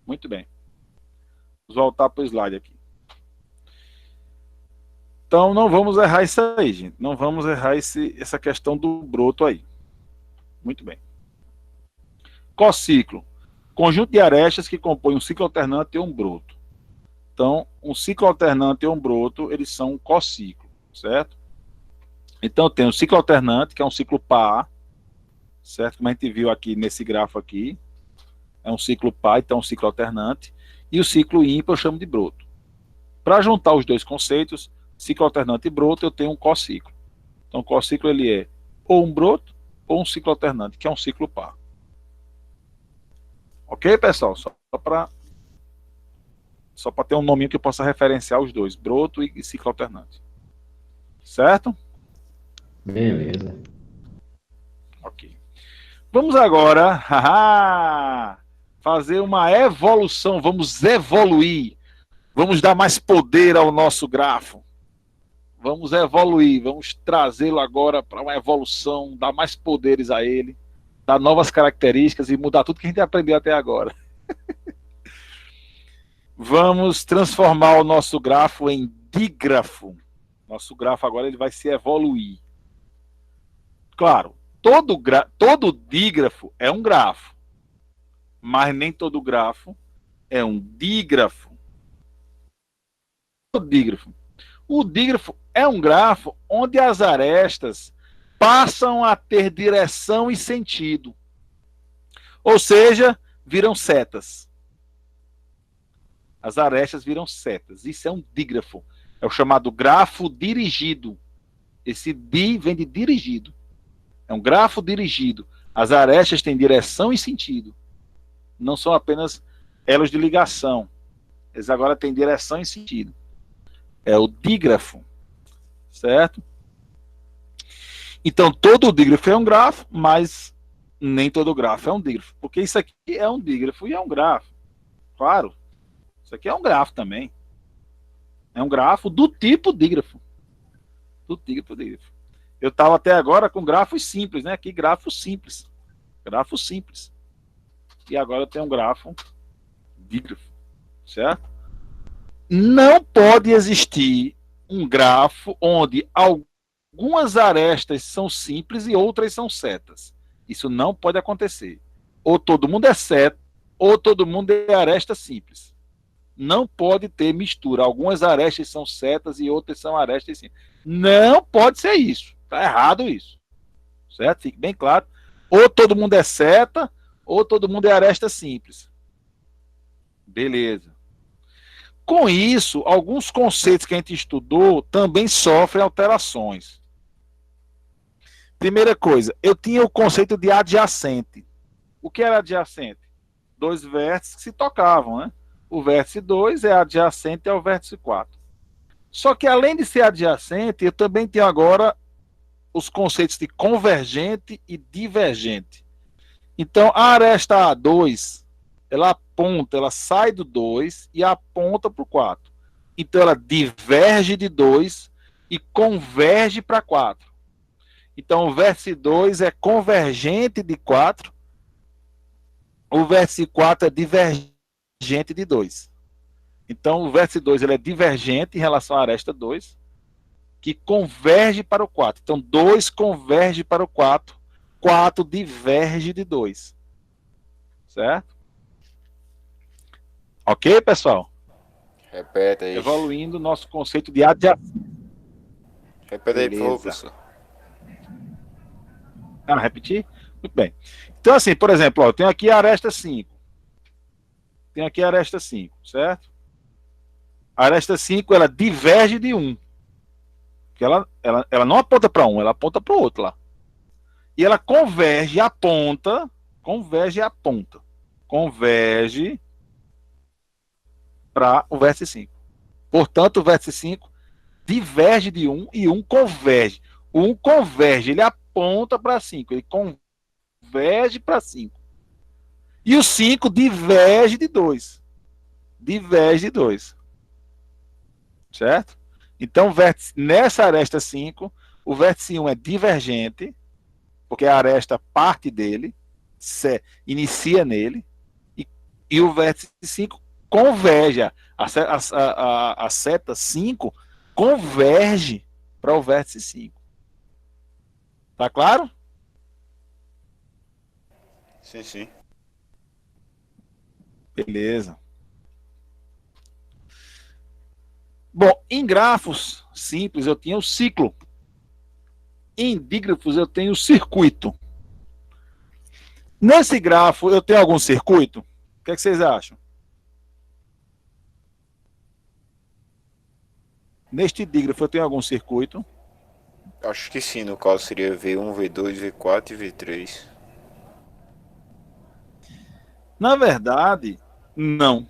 Muito bem. Vamos voltar para o slide aqui. Então, não vamos errar isso aí, gente. Não vamos errar essa questão do broto aí. Muito bem. Cociclo. Conjunto de arestas que compõem um ciclo alternante e um broto. Então, um ciclo alternante e um broto, eles são um cociclo, certo? Então, eu tenho o ciclo alternante, que é um ciclo par, certo? Como a gente viu aqui nesse grafo aqui. É um ciclo par, então um ciclo alternante. E o ciclo ímpar eu chamo de broto. Para juntar os dois conceitos, ciclo alternante e broto, eu tenho um cociclo. Então, o cociclo ele é ou um broto ou um ciclo alternante, que é um ciclo par. Ok, pessoal? Só para ter um nominho que eu possa referenciar os dois, broto e ciclo alternante. Certo? Beleza. Ok. Vamos agora fazer uma evolução. Vamos evoluir. Vamos dar mais poder ao nosso grafo. Vamos evoluir. Vamos trazê-lo agora para uma evolução, dar mais poderes a ele, dar novas características e mudar tudo que a gente aprendeu até agora. Vamos transformar o nosso grafo em dígrafo. Nosso grafo agora ele vai se evoluir. Claro, todo dígrafo é um grafo, mas nem todo grafo é um dígrafo. O dígrafo é um grafo onde as arestas passam a ter direção e sentido. Ou seja, viram setas. As arestas viram setas. Isso é um dígrafo. É o chamado grafo dirigido. Esse di vem de dirigido. É um grafo dirigido. As arestas têm direção e sentido. Não são apenas elos de ligação. Eles agora têm direção e sentido. É o dígrafo. Certo? Então, todo dígrafo é um grafo, mas nem todo grafo é um dígrafo. Porque isso aqui é um dígrafo e é um grafo. Claro. Isso aqui é um grafo também. É um grafo do tipo dígrafo. Do tipo dígrafo. Eu estava até agora com grafos simples, né? Aqui, grafo simples. Grafo simples. E agora eu tenho um grafo dígrafo. Certo? Não pode existir um grafo onde algumas arestas são simples e outras são setas. Isso não pode acontecer. Ou todo mundo é seta, ou todo mundo é aresta simples. Não pode ter mistura. Algumas arestas são setas e outras são arestas sim. Não pode ser isso. Está errado isso. Certo? Fique bem claro. Ou todo mundo é seta, ou todo mundo é aresta simples. Beleza. Com isso, alguns conceitos que a gente estudou também sofrem alterações. Primeira coisa, eu tinha o conceito de adjacente. O que era adjacente? Dois vértices que se tocavam, né? O vértice 2 é adjacente ao vértice 4. Só que além de ser adjacente, eu também tenho agora os conceitos de convergente e divergente. Então, a aresta A2, ela aponta, ela sai do 2 e aponta para o 4. Então, ela diverge de 2 e converge para 4. Então, o vértice 2 é convergente de 4, o vértice 4 é divergente de 2. Então, o vértice 2 ele é divergente em relação à aresta 2, que converge para o 4. Então, 2 converge para o 4, 4 diverge de 2. Certo? Ok, pessoal? Repete aí. Evoluindo o nosso conceito de adjacência. Repete aí, por favor, Beleza. professor. Repetir? Muito bem. Então, assim, por exemplo, ó, eu tenho aqui a aresta 5. Tenho aqui a aresta 5, certo? A aresta 5, ela diverge de 1. Que ela não aponta para um, ela aponta para o outro lá. E ela converge e aponta. Converge para o vértice 5. Portanto, o vértice 5 diverge de 1 e 1 converge. O 1 converge, ele aponta para 5, ele converge para 5. E o 5 diverge de 2. Diverge de 2. Certo? Então, nessa aresta 5, o vértice 1 é divergente, porque a aresta parte dele, inicia nele, e o vértice 5 converge. A seta 5 converge para o vértice 5. Tá claro? Sim, sim. Beleza. Bom, em grafos simples eu tinha o ciclo. Em dígrafos eu tenho o circuito. Nesse grafo eu tenho algum circuito? O que é que vocês acham? Neste dígrafo eu tenho algum circuito? Acho que sim, no caso seria V1, V2, V4 e V3. Na verdade, não.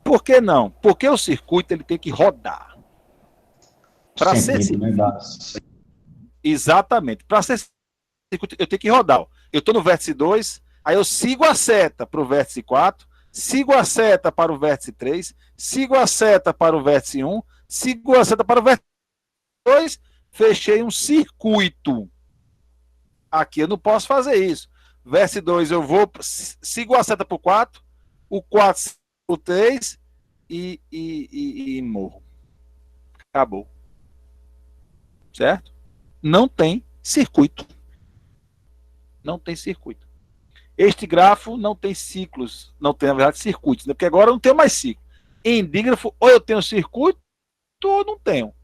Por que não? Porque o circuito ele tem que rodar. Para ser circuito, exatamente. Para ser circuito, eu tenho que rodar. Ó. Eu estou no vértice 2, aí eu sigo a seta para o vértice 4, sigo a seta para o vértice 3, sigo a seta para o vértice 1, sigo a seta para o vértice 2, fechei um circuito. Aqui eu não posso fazer isso. Vértice 2 eu vou, sigo a seta para o 4, o 4 o 3 e morro. Acabou. Certo? Não tem circuito. Não tem circuito. Este grafo não tem ciclos, não tem, na verdade, circuitos, né? Porque agora eu não tenho mais ciclo. Em dígrafo, ou eu tenho circuito, ou não tenho.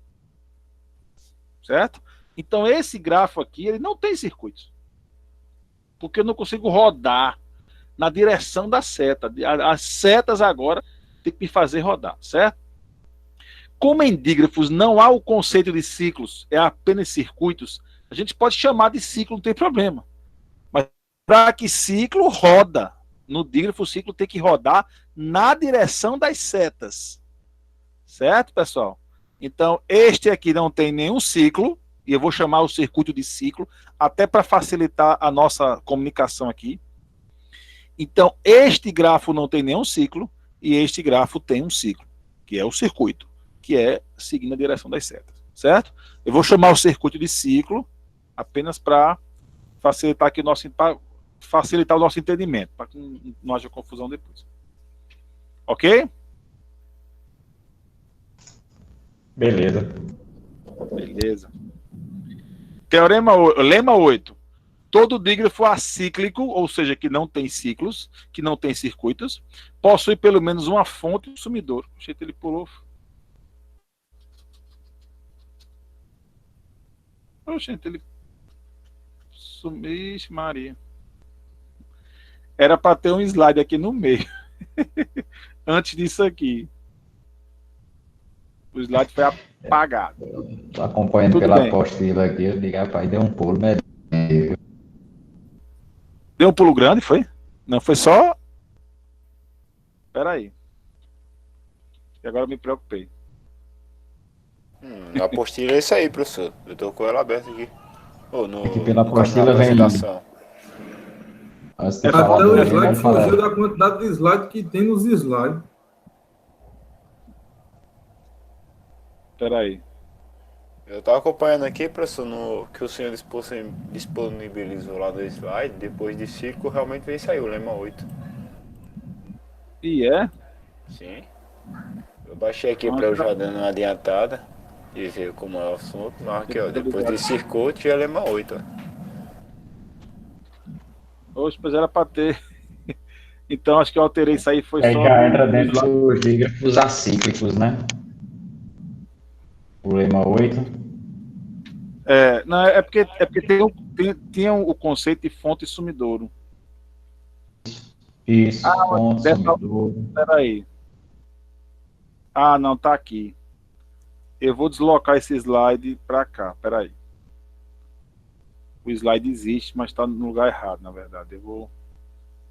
Certo? Então, esse grafo aqui, ele não tem circuitos. Porque eu não consigo rodar na direção da seta. As setas agora tem que me fazer rodar, certo? Como em dígrafos não há o conceito de ciclos, é apenas circuitos, a gente pode chamar de ciclo, não tem problema. Mas para que ciclo roda, no dígrafo o ciclo tem que rodar na direção das setas. Certo, pessoal? Então, este aqui não tem nenhum ciclo, e eu vou chamar o circuito de ciclo, até para facilitar a nossa comunicação aqui. Então, este grafo não tem nenhum ciclo, e este grafo tem um ciclo, que é o circuito, que é seguindo a direção das setas, certo? Eu vou chamar o circuito de ciclo, apenas para facilitar aqui facilitar o nosso entendimento, para que não haja confusão depois. Ok? Beleza. Beleza. Lema 8. Todo dígrafo acíclico, ou seja, que não tem ciclos, que não tem circuitos, possui pelo menos uma fonte e um sumidouro. Gente, ele pulou. Gente, ele sumiu, Maria. Era para ter um slide aqui no meio. Antes disso aqui. O slide foi apagado. Tô acompanhando Tudo pela bem. apostila aqui, eu digo, rapaz, deu um pulo melhor. Deu um pulo grande, foi? Não, foi só... Espera aí. E agora eu me preocupei. A apostila é isso aí, professor. Eu tô com ela aberta aqui. Ô, no, Aqui pela no apostila canal da vem- apresentação. Antes de É, falar Até do o Enem, slide vamos falar. fugiu da quantidade de slide que tem nos slides. Espera aí. Eu tava acompanhando aqui, professor, no, que o senhor disponibilizou lá no slide. Depois de ciclo, realmente veio sair o lema 8. E é? Sim. Eu baixei aqui pra eu já dando uma adiantada e ver como é o assunto. Mas aqui, ó, depois de circuito tinha lema 8, ó. Hoje, mas era para ter. Então, acho que eu alterei isso aí, foi Aí só... já no- entra no dentro slide. dos dígrafos acíclicos, né? O lema 8. Não, é porque tinha o conceito de fonte e sumidouro. Isso, ponto, dessa- sumidouro. Espera aí. Ah, não, tá aqui. Eu vou deslocar esse slide para cá, espera aí. O slide existe, mas está no lugar errado, na verdade.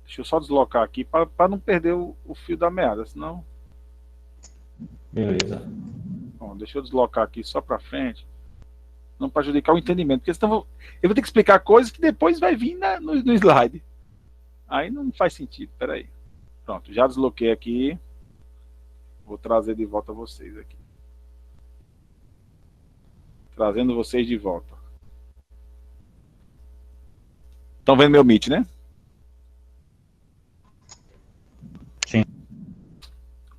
Deixa eu só deslocar aqui para não perder o fio da meada, senão... Beleza. Bom, deixa eu deslocar aqui só para frente, não prejudicar o entendimento, porque senão eu vou ter que explicar coisas que depois vai vir no slide. Aí não faz sentido, peraí. Pronto, já desloquei aqui. Vou trazer de volta vocês aqui. Trazendo vocês de volta. Estão vendo meu Meet, né? Sim.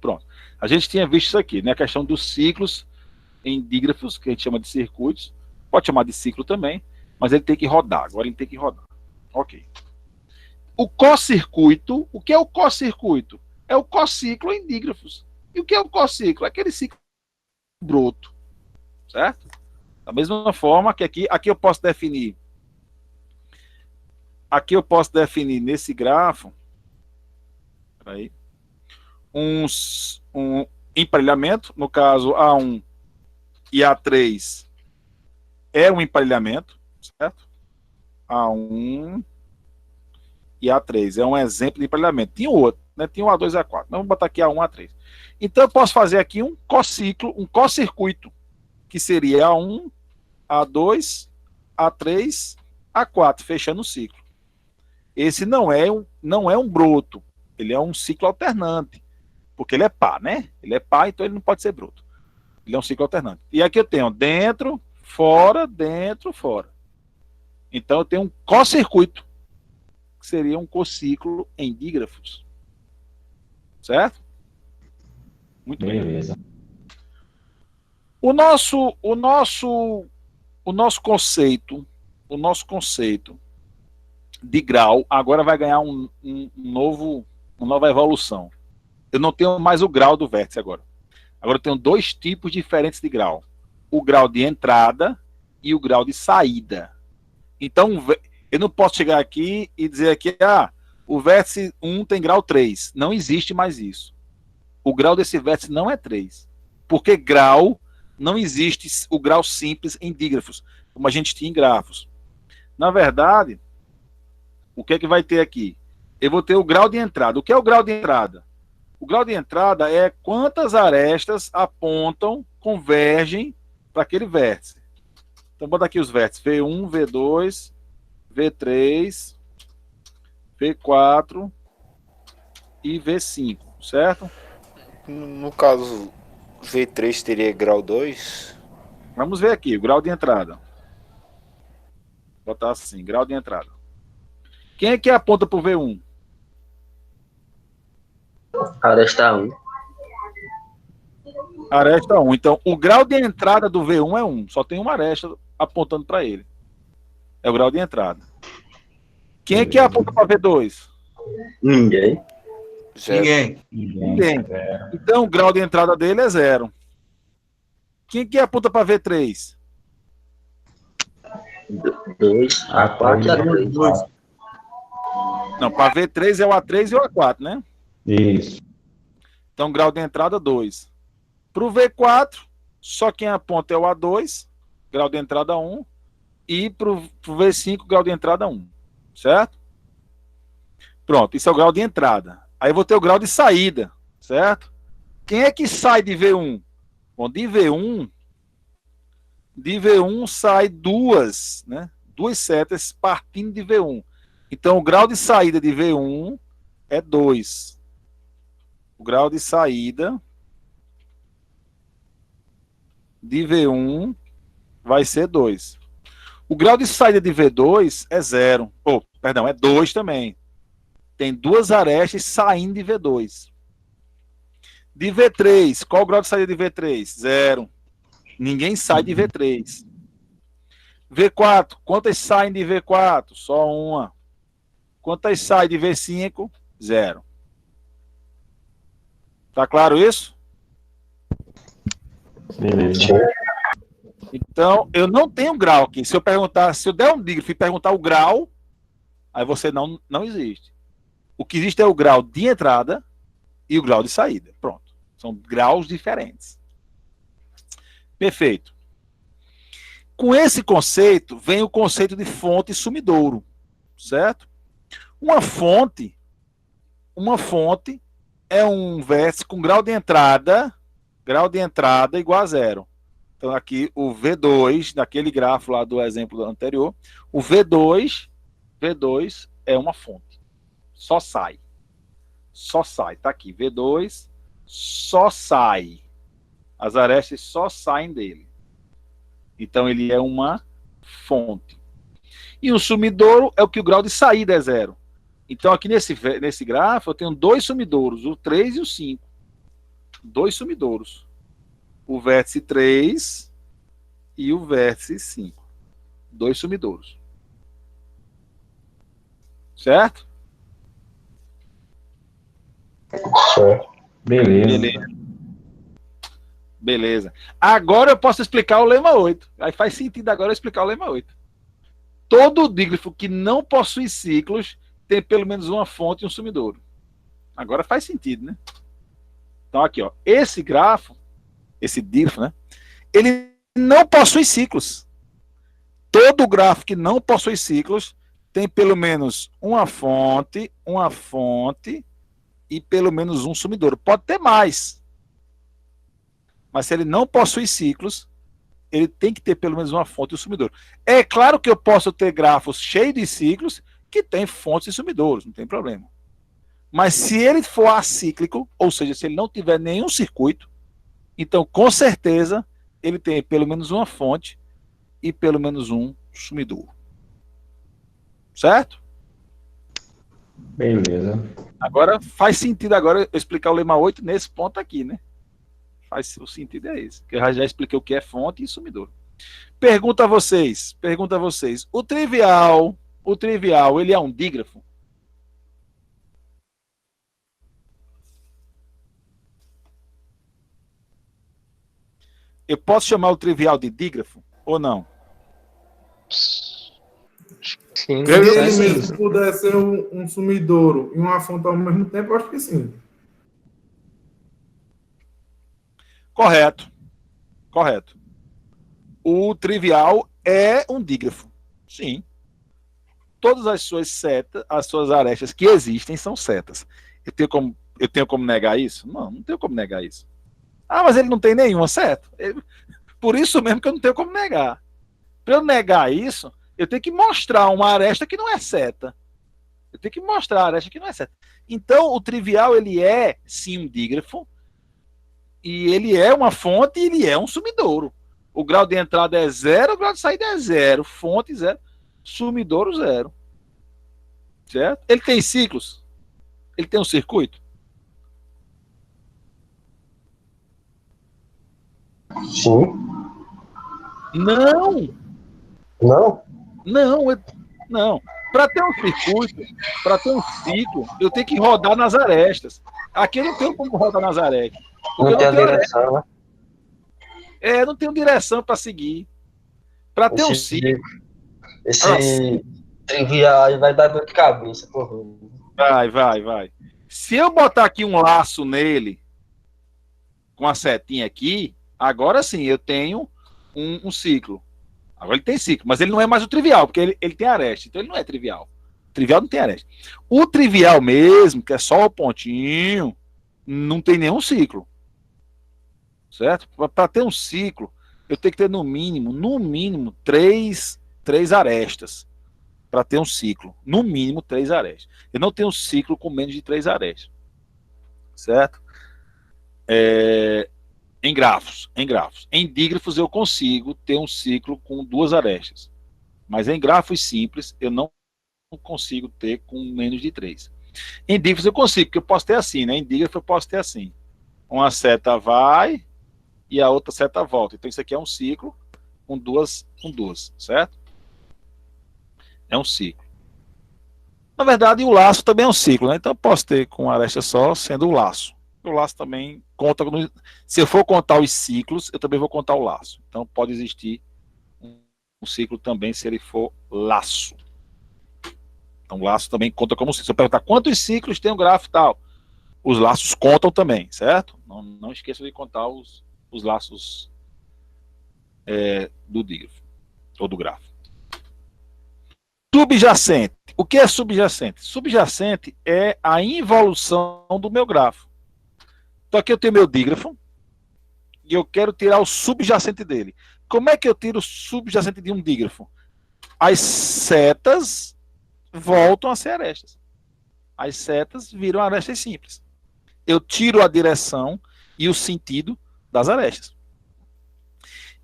Pronto. A gente tinha visto isso aqui, né? A questão dos ciclos em dígrafos, que a gente chama de circuitos. Pode chamar de ciclo também, mas ele tem que rodar. Agora ele tem que rodar. Ok. O cocircuito, o que é o cocircuito? É o cociclo em dígrafos. E o que é o cociclo? É aquele ciclo broto. Certo? Da mesma forma que aqui eu posso definir. Aqui eu posso definir nesse grafo. Peraí. Um emparelhamento, no caso A1 e A3 é um emparelhamento, certo? A1 e A3 é um exemplo de emparelhamento. Tinha outro, né? Tinha o A2 e A4. Mas vamos botar aqui A1 e A3. Então eu posso fazer aqui um cociclo, um cocircuito, que seria A1, A2, A3, A4, fechando o ciclo. Esse não é um broto, ele é um ciclo alternante. Porque ele é pá, né? Ele é pá, então ele não pode ser bruto. Ele é um ciclo alternante. E aqui eu tenho dentro, fora, dentro, fora. Então eu tenho um cocircuito, que seria um cociclo em dígrafos. Certo? Muito bem. Beleza. O nosso conceito de grau agora vai ganhar uma nova evolução. Eu não tenho mais o grau do vértice agora. Agora eu tenho dois tipos diferentes de grau. O grau de entrada e o grau de saída. Então, eu não posso chegar aqui e dizer aqui, o vértice 1 tem grau 3. Não existe mais isso. O grau desse vértice não é 3. Porque grau, não existe o grau simples em dígrafos, como a gente tinha em grafos. Na verdade, o que é que vai ter aqui? Eu vou ter o grau de entrada. O que é o grau de entrada? O grau de entrada é quantas arestas apontam, convergem para aquele vértice. Então, vou botar aqui os vértices. V1, V2, V3, V4 e V5, certo? No caso, V3 teria grau 2? Vamos ver aqui, o grau de entrada. Vou botar assim, grau de entrada. Quem é que aponta para o V1? Aresta 1. Aresta 1. Então, o grau de entrada do V1 é 1. Só tem uma aresta apontando para ele. É o grau de entrada. Quem é que aponta para V2? Ninguém. Zero. Ninguém. Então o grau de entrada dele é 0. Quem que aponta para V3? 2. A4 e A3. Não, para V3 é o A3 e o A4, né? Isso. Então grau de entrada 2. Para o V4, só quem aponta é o A2, grau de entrada 1. E para o V5, grau de entrada 1. Certo? Pronto, isso é o grau de entrada. Aí eu vou ter o grau de saída, certo? Quem é que sai de V1? Bom, de V1 sai duas, né? Duas setas partindo de V1. Então o grau de saída de V1 é 2. O grau de saída de V1 vai ser 2. O grau de saída de V2 é 0. Perdão, é 2 também. Tem duas arestas saindo de V2. De V3, qual o grau de saída de V3? 0. Ninguém sai de V3. V4, quantas saem de V4? Só uma. Quantas saem de V5? 0. Tá claro isso? Beleza. Então, eu não tenho grau aqui. Se eu der um dígrafo e perguntar o grau, aí você não existe. O que existe é o grau de entrada e o grau de saída. Pronto. São graus diferentes. Perfeito. Com esse conceito, vem o conceito de fonte e sumidouro. Certo? Uma fonte é um vértice com grau de entrada igual a 0. Então aqui o V2, naquele grafo lá do exemplo anterior, o V2 é uma fonte. Só sai. Tá aqui, V2 só sai. As arestas só saem dele. Então ele é uma fonte. E o sumidouro é o que o grau de saída é 0. Então aqui nesse grafo eu tenho dois sumidouros, o 3 e o 5. Dois sumidouros. O vértice 3 e o vértice 5. Dois sumidouros. Certo? Beleza. Agora eu posso explicar o lema 8. Aí faz sentido agora eu explicar o lema 8. Todo dígrafo que não possui ciclos tem pelo menos uma fonte e um sumidouro. Agora faz sentido, né? Então aqui, ó, esse grafo, esse dígrafo, né? Ele não possui ciclos. Todo grafo que não possui ciclos tem pelo menos uma fonte e pelo menos um sumidouro. Pode ter mais. Mas se ele não possui ciclos, ele tem que ter pelo menos uma fonte e um sumidouro. É claro que eu posso ter grafos cheios de ciclos que tem fontes e sumidouros, não tem problema. Mas se ele for acíclico, ou seja, se ele não tiver nenhum circuito, então com certeza ele tem pelo menos uma fonte e pelo menos um sumidouro. Certo? Beleza. Agora faz sentido agora eu explicar o lema 8 nesse ponto aqui, né? O sentido é esse. Que eu já expliquei o que é fonte e sumidouro. Pergunta a vocês. O trivial, ele é um dígrafo? Eu posso chamar o trivial de dígrafo ou não? Sim, Se ele sim. mesmo puder ser um sumidouro e uma fonte ao mesmo tempo, eu acho que sim. Correto. O trivial é um dígrafo. Sim. Todas as suas setas, as suas arestas que existem são setas. Eu tenho como negar isso? Não tenho como negar isso. Ah, mas ele não tem nenhuma seta. Por isso mesmo que eu não tenho como negar. Para eu negar isso, eu tenho que mostrar uma aresta que não é seta. Então, o trivial, ele é, sim, um dígrafo, e ele é uma fonte e ele é um sumidouro. O grau de entrada é 0, o grau de saída é 0. Fonte 0, sumidouro 0. Certo? Ele tem ciclos? Ele tem um circuito? Sim. Não! Não? Não, Não. Para ter um circuito, para ter um ciclo, eu tenho que rodar nas arestas. Aqui eu não tenho como rodar nas arestas. Não tem a direção, né? Não tenho direção para seguir. Para ter um ciclo. Esse trivial aí vai dar dor de cabeça, porra. Vai. Se eu botar aqui um laço nele, com a setinha aqui, agora sim eu tenho um ciclo. Agora ele tem ciclo, mas ele não é mais o trivial, porque ele tem aresta, então ele não é trivial. O trivial não tem aresta. O trivial mesmo, que é só o pontinho, não tem nenhum ciclo. Certo? Para ter um ciclo, eu tenho que ter no mínimo, três arestas. Para ter um ciclo. No mínimo, 3 arestas. Eu não tenho um ciclo com menos de 3 arestas. Certo? Em grafos. Em dígrafos eu consigo ter um ciclo com 2 arestas. Mas em grafos simples eu não consigo ter com menos de 3. Em dígrafos eu consigo, porque eu posso ter assim, né? Em dígrafo eu posso ter assim. Uma seta vai e a outra seta volta. Então isso aqui é um ciclo com duas, certo? É um ciclo. Na verdade, o laço também é um ciclo, né? Então eu posso ter com aresta só, sendo o laço. O laço também conta. Se eu for contar os ciclos, eu também vou contar o laço. Então pode existir um ciclo também se ele for laço. Então o laço também conta como ciclo. Se eu perguntar quantos ciclos tem um grafo e tal, os laços contam também, certo? Não esqueça de contar os laços do dígrafo ou do grafo. Subjacente. O que é subjacente? Subjacente é a involução do meu grafo. Então aqui eu tenho meu dígrafo e eu quero tirar o subjacente dele. Como é que eu tiro o subjacente de um dígrafo? As setas voltam a ser arestas. As setas viram arestas simples. Eu tiro a direção e o sentido das arestas.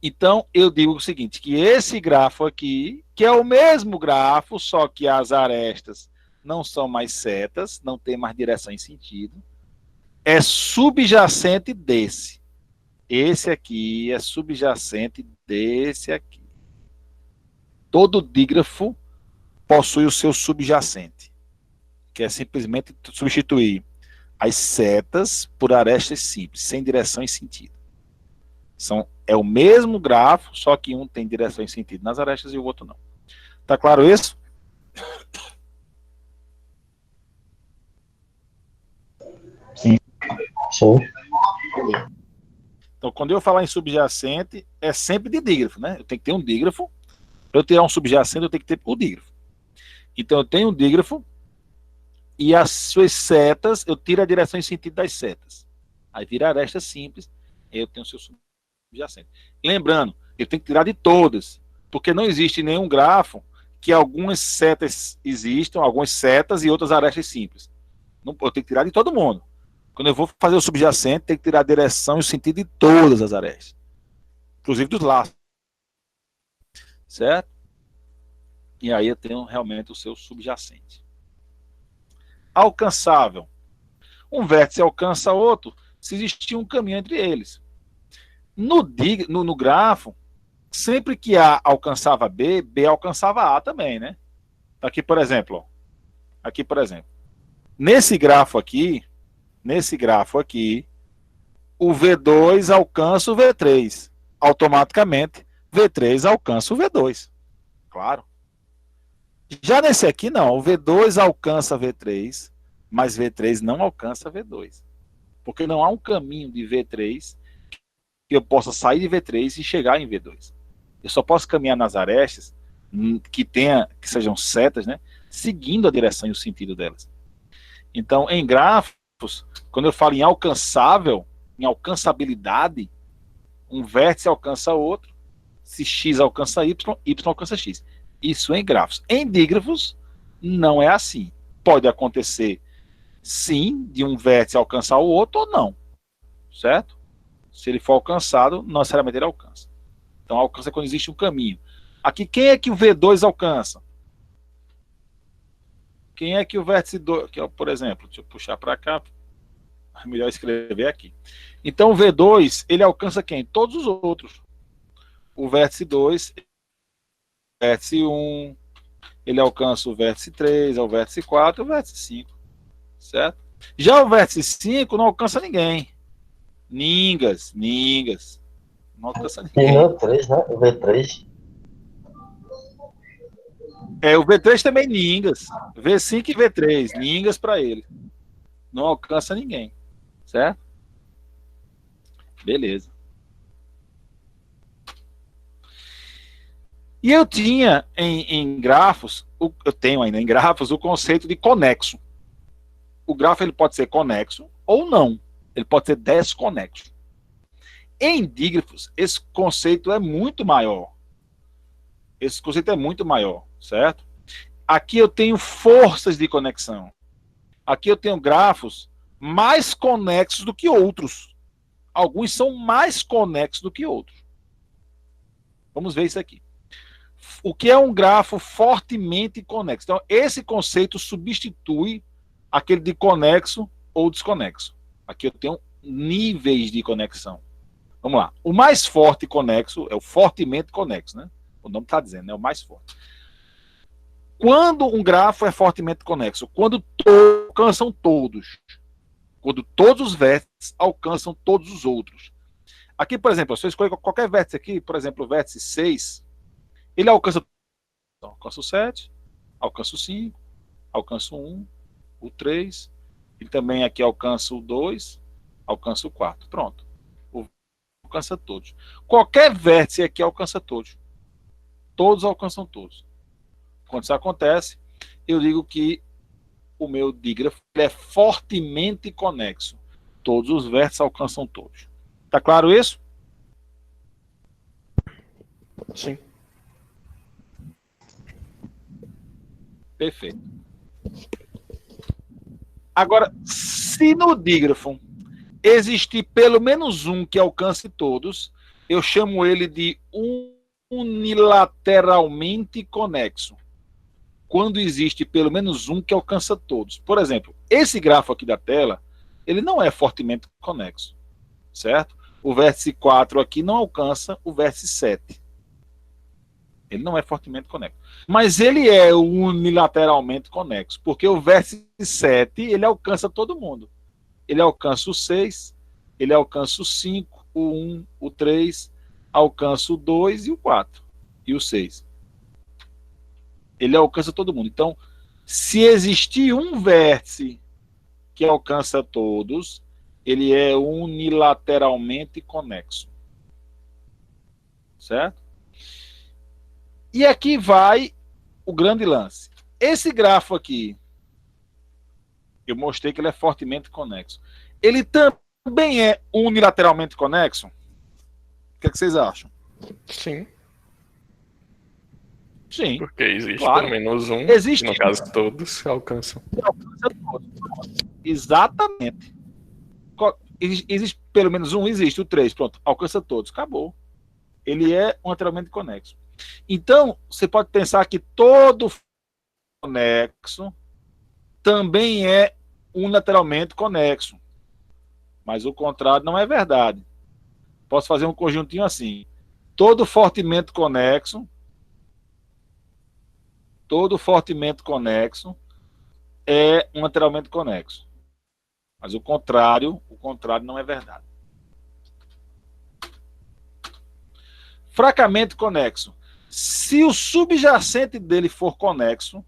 Então, eu digo o seguinte, que esse grafo aqui, que é o mesmo grafo, só que as arestas não são mais setas, não tem mais direção e sentido, é subjacente desse. Esse aqui é subjacente desse aqui. Todo dígrafo possui o seu subjacente, que é simplesmente substituir as setas por arestas simples, sem direção e sentido. É o mesmo grafo, só que um tem direção e sentido nas arestas e o outro não. Tá claro isso? Sim. Então, quando eu falar em subjacente, é sempre de dígrafo, né? Eu tenho que ter um dígrafo. Para eu tirar um subjacente, eu tenho que ter o dígrafo. Então, eu tenho um dígrafo e as suas setas, eu tiro a direção e sentido das setas. Aí vira aresta simples, eu tenho o seu subjacente. Lembrando, eu tenho que tirar de todas, porque não existe nenhum grafo que algumas setas existam, algumas setas e outras arestas simples. Eu tenho que tirar de todo mundo. Quando eu vou fazer o subjacente, tem que tirar a direção e o sentido de todas as arestas, inclusive dos laços. Certo? E aí eu tenho realmente o seu subjacente. Alcançável. Um vértice alcança outro se existir um caminho entre eles. No grafo, sempre que A alcançava B, B alcançava A também, né? Aqui, por exemplo. Nesse grafo aqui, o V2 alcança o V3. Automaticamente, V3 alcança o V2. Claro. Já nesse aqui, não. O V2 alcança V3, mas V3 não alcança V2. Porque não há um caminho de V3 que eu possa sair de V3 e chegar em V2. Eu só posso caminhar nas arestas que sejam setas, né, seguindo a direção e o sentido delas. Então, em grafos, quando eu falo em alcançável, em alcançabilidade, um vértice alcança outro, se X alcança Y, Y alcança X. Isso em grafos. Em dígrafos, não é assim. Pode acontecer, sim, de um vértice alcançar o outro ou não. Certo? Se ele for alcançado, não necessariamente ele alcança. Então, alcança quando existe um caminho. Aqui, quem é que o V2 alcança? Quem é que o vértice 2... Por exemplo, deixa eu puxar para cá. É melhor escrever aqui. Então, o V2, ele alcança quem? Todos os outros. O vértice 2, vértice 1, ele alcança o vértice 3, o vértice 4 e o vértice 5, certo? Já o vértice 5 não alcança ninguém. Ningas. Não alcança E ninguém. não 3, né? O V3. O V3 também ningas. V5 e V3, ningas para ele. Não alcança ninguém, certo? Beleza. E eu tinha em grafos, eu tenho ainda em grafos o conceito de conexo. O grafo ele pode ser conexo ou não. Ele pode ser desconexo. Em dígrafos, esse conceito é muito maior. Esse conceito é muito maior, certo? Aqui eu tenho forças de conexão. Aqui eu tenho grafos mais conexos do que outros. Alguns são mais conexos do que outros. Vamos ver isso aqui. O que é um grafo fortemente conexo? Então, esse conceito substitui aquele de conexo ou desconexo. Aqui eu tenho níveis de conexão. Vamos lá. O mais forte conexo é o fortemente conexo, né? O nome está dizendo, né? O mais forte. Quando um grafo é fortemente conexo? Quando alcançam todos. Quando todos os vértices alcançam todos os outros. Aqui, por exemplo, se eu escolher qualquer vértice aqui, por exemplo, o vértice 6, ele alcança o 7, alcança o 5, alcança o 1, o 3, ele também aqui alcança o 2, alcança o 4. Pronto. Alcança todos. Qualquer vértice aqui alcança todos. Todos alcançam todos. Quando isso acontece, eu digo que o meu dígrafo é fortemente conexo. Todos os vértices alcançam todos. Tá claro isso? Sim. Perfeito. Agora, se no dígrafo existir pelo menos um que alcance todos, eu chamo ele de unilateralmente conexo. Quando existe pelo menos um que alcança todos. Por exemplo, esse grafo aqui da tela, ele não é fortemente conexo, certo? O vértice 4 aqui não alcança o vértice 7. Ele não é fortemente conexo. Mas ele é unilateralmente conexo, porque o vértice 7, ele alcança todo mundo. Ele alcança o 6, ele alcança o 5, o 1, o 3, alcança o 2 e o 4, e o 6. Ele alcança todo mundo. Então, se existir um vértice que alcança todos, ele é unilateralmente conexo. Certo? E aqui vai o grande lance. Esse grafo aqui, eu mostrei que ele é fortemente conexo. Ele também é unilateralmente conexo? O que vocês acham? Sim. Sim. Porque existe claro. pelo menos um, Existe. no caso todos alcançam. Exatamente. Existe pelo menos um, existe o 3, pronto, alcança todos, acabou. Ele é unilateralmente conexo. Então, você pode pensar que todo conexo também é unilateralmente conexo. Mas o contrário não é verdade. Posso fazer um conjuntinho assim. Todo fortemente conexo é unilateralmente conexo. Mas o contrário não é verdade. Fracamente conexo. Se o subjacente dele for conexo,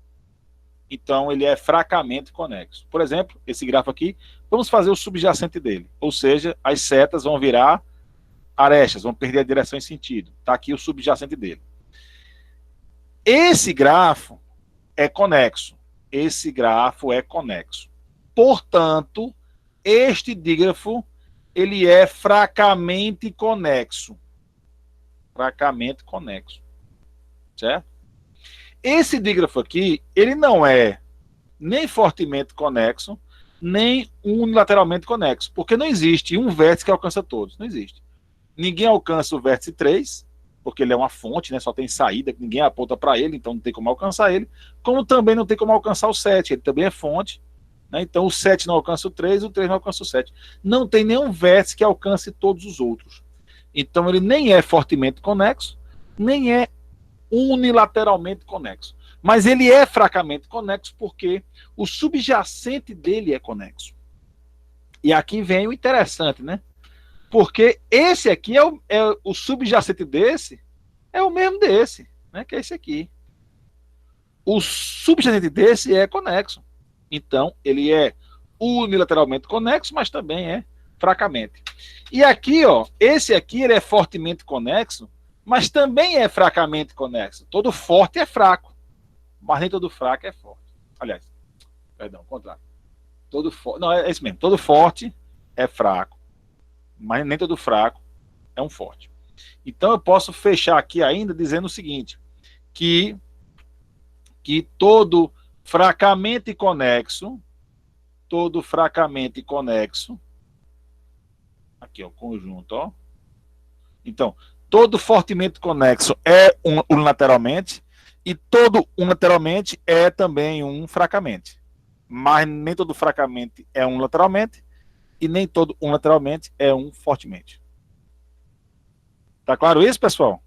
então ele é fracamente conexo. Por exemplo, esse grafo aqui, vamos fazer o subjacente dele. Ou seja, as setas vão virar arestas, vão perder a direção e sentido. Está aqui o subjacente dele. Esse grafo é conexo. Esse grafo é conexo. Portanto, este dígrafo, ele é fracamente conexo. Fracamente conexo. Certo? Esse dígrafo aqui, ele não é nem fortemente conexo, nem unilateralmente conexo, porque não existe um vértice que alcança todos. Não existe. Ninguém alcança o vértice 3, porque ele é uma fonte, né, só tem saída, ninguém aponta para ele, então não tem como alcançar ele, como também não tem como alcançar o 7, ele também é fonte, né, então o 7 não alcança o 3 não alcança o 7. Não tem nenhum vértice que alcance todos os outros. Então ele nem é fortemente conexo, nem é unilateralmente conexo. Mas ele é fracamente conexo porque o subjacente dele é conexo. E aqui vem o interessante, né? Porque esse aqui o subjacente desse é o mesmo desse, né? Que é esse aqui. O subjacente desse é conexo. Então, ele é unilateralmente conexo, mas também é fracamente. E aqui, ó, esse aqui ele é fortemente conexo, mas também é fracamente conexo. Todo forte é fraco, mas nem todo fraco é forte. Aliás, perdão, contrário. Todo forte, não, é isso mesmo. Todo forte é fraco, mas nem todo fraco é um forte. Então eu posso fechar aqui ainda dizendo o seguinte, que todo fracamente conexo, aqui, ó, conjunto, ó. Então, todo fortemente conexo é unilateralmente e todo unilateralmente é também um fracamente. Mas nem todo fracamente é unilateralmente e nem todo unilateralmente é um fortemente. Tá claro isso, pessoal?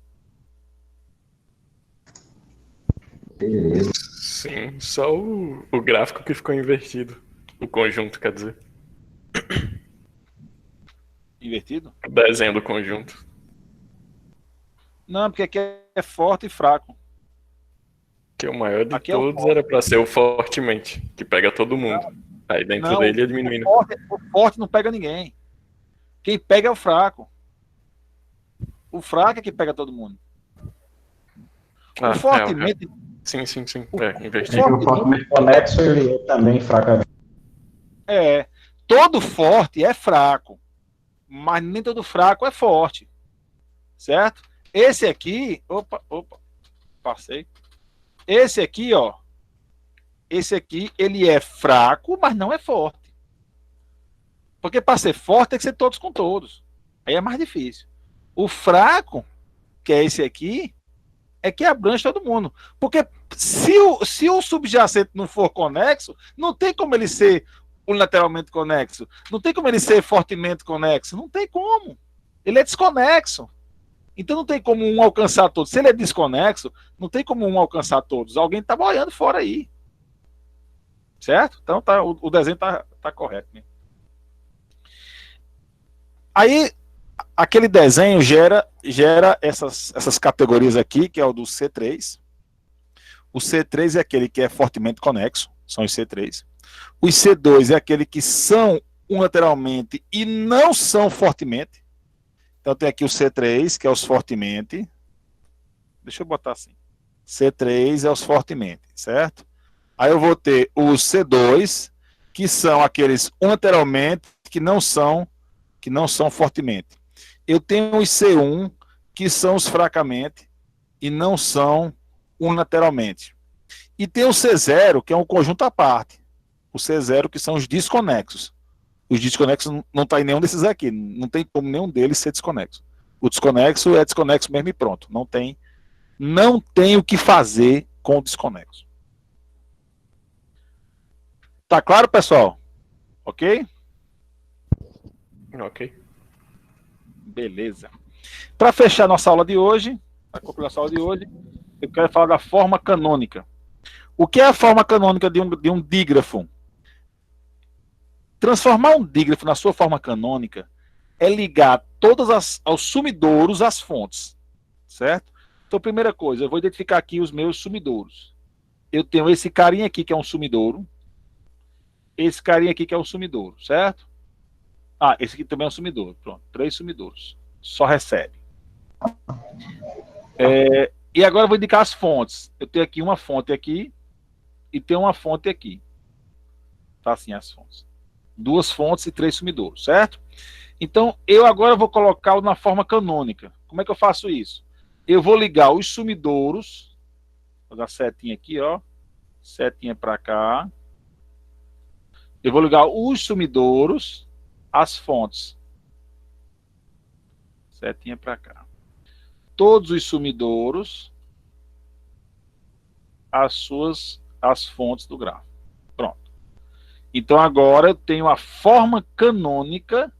Beleza. Sim, só o gráfico que ficou invertido. O conjunto, quer dizer. Invertido? O desenho do conjunto. Não, porque aqui é forte e fraco. Que o maior de Aqui é o todos forte. era pra ser o fortemente, que pega todo mundo. Aí dentro Não, dele ia diminuindo. O forte não pega ninguém. Quem pega é o fraco. O fraco é que pega todo mundo. O fortemente. Sim. O Invertido. O fortemente conexo, ele é também fracamente. Todo forte é fraco, mas nem todo fraco é forte. Certo? Esse aqui, passei. Esse aqui, ó. Esse aqui, ele é fraco, mas não é forte. Porque para ser forte tem que ser todos com todos. Aí é mais difícil. O fraco, que é esse aqui, é que abrange todo mundo. Porque se o subjacente não for conexo, não tem como ele ser unilateralmente conexo. Não tem como ele ser fortemente conexo. Não tem como. Ele é desconexo. Então não tem como um alcançar todos. Se ele é desconexo, não tem como um alcançar todos. Alguém está boiando fora aí. Certo? Então o desenho tá correto. Né? Aí, aquele desenho gera essas categorias aqui, que é o do C3. O C3 é aquele que é fortemente conexo, são os C3. Os C2 é aquele que são unilateralmente e não são fortemente. Então tem aqui o C3, que é os fortemente. Deixa eu botar assim. C3 é os fortemente, certo? Aí eu vou ter os C2, que são aqueles unilateralmente que não são fortemente. Eu tenho os C1, que são os fracamente e não são unilateralmente. E tem o C0, que é um conjunto à parte. O C0, que são os desconexos. Os desconexos não está em nenhum desses aqui. Não tem como nenhum deles ser desconexo. O desconexo é desconexo mesmo e pronto. Não tem o que fazer com o desconexo. Tá claro, pessoal? Ok? Ok. Beleza. Para fechar nossa aula de hoje, para concluir nossa aula de hoje, eu quero falar da forma canônica. O que é a forma canônica de um dígrafo? Transformar um dígrafo na sua forma canônica é ligar aos sumidouros às fontes, certo? Então, primeira coisa, eu vou identificar aqui os meus sumidouros. Eu tenho esse carinha aqui que é um sumidouro, esse carinha aqui que é um sumidouro, certo? Ah, esse aqui também é um sumidouro. Pronto, 3 sumidouros. Só recebe. E agora eu vou indicar as fontes. Eu tenho aqui uma fonte aqui e tenho uma fonte aqui. Tá assim as fontes. 2 fontes e 3 sumidouros, certo? Então, eu agora vou colocá-lo na forma canônica. Como é que eu faço isso? Eu vou ligar os sumidouros, vou dar setinha aqui, ó. Setinha para cá. Eu vou ligar os sumidouros às fontes. Setinha para cá. Todos os sumidouros às fontes do grafo. Pronto. Então agora eu tenho a forma canônica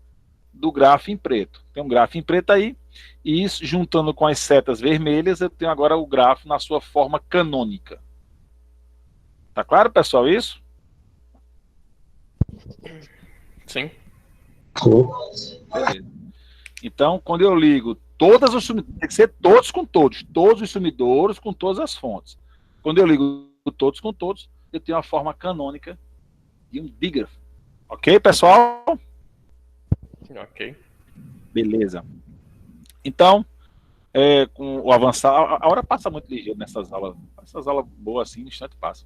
do grafo em preto. Tem um grafo em preto aí, e isso, juntando com as setas vermelhas, eu tenho agora o grafo na sua forma canônica. Tá claro, pessoal, isso? Sim. Beleza. Então, quando eu ligo todas os sumidouros, tem que ser todos com todos os sumidouros com todas as fontes. Quando eu ligo todos com todos, eu tenho a forma canônica de um dígrafo. Ok, pessoal? Ok. Beleza. Então, com o avançar, a hora passa muito ligeiro nessas aulas. Essas aulas boas assim, no instante passa.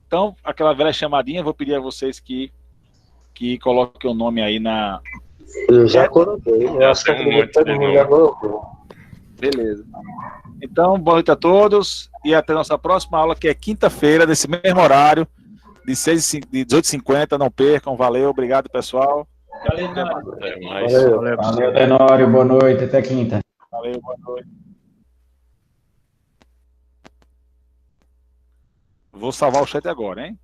Então, aquela velha chamadinha, eu vou pedir a vocês que coloquem o nome aí na... Eu já coloquei. Eu acho que todo mundo já colocou. Beleza. Então, boa noite a todos e até a nossa próxima aula, que é quinta-feira, desse mesmo horário, de 18h50. Não percam. Valeu, obrigado, pessoal. Valeu, Até mais. Até mais. Valeu, Tenório. Boa noite. Até quinta. Valeu, boa noite. Vou salvar o chat agora, hein?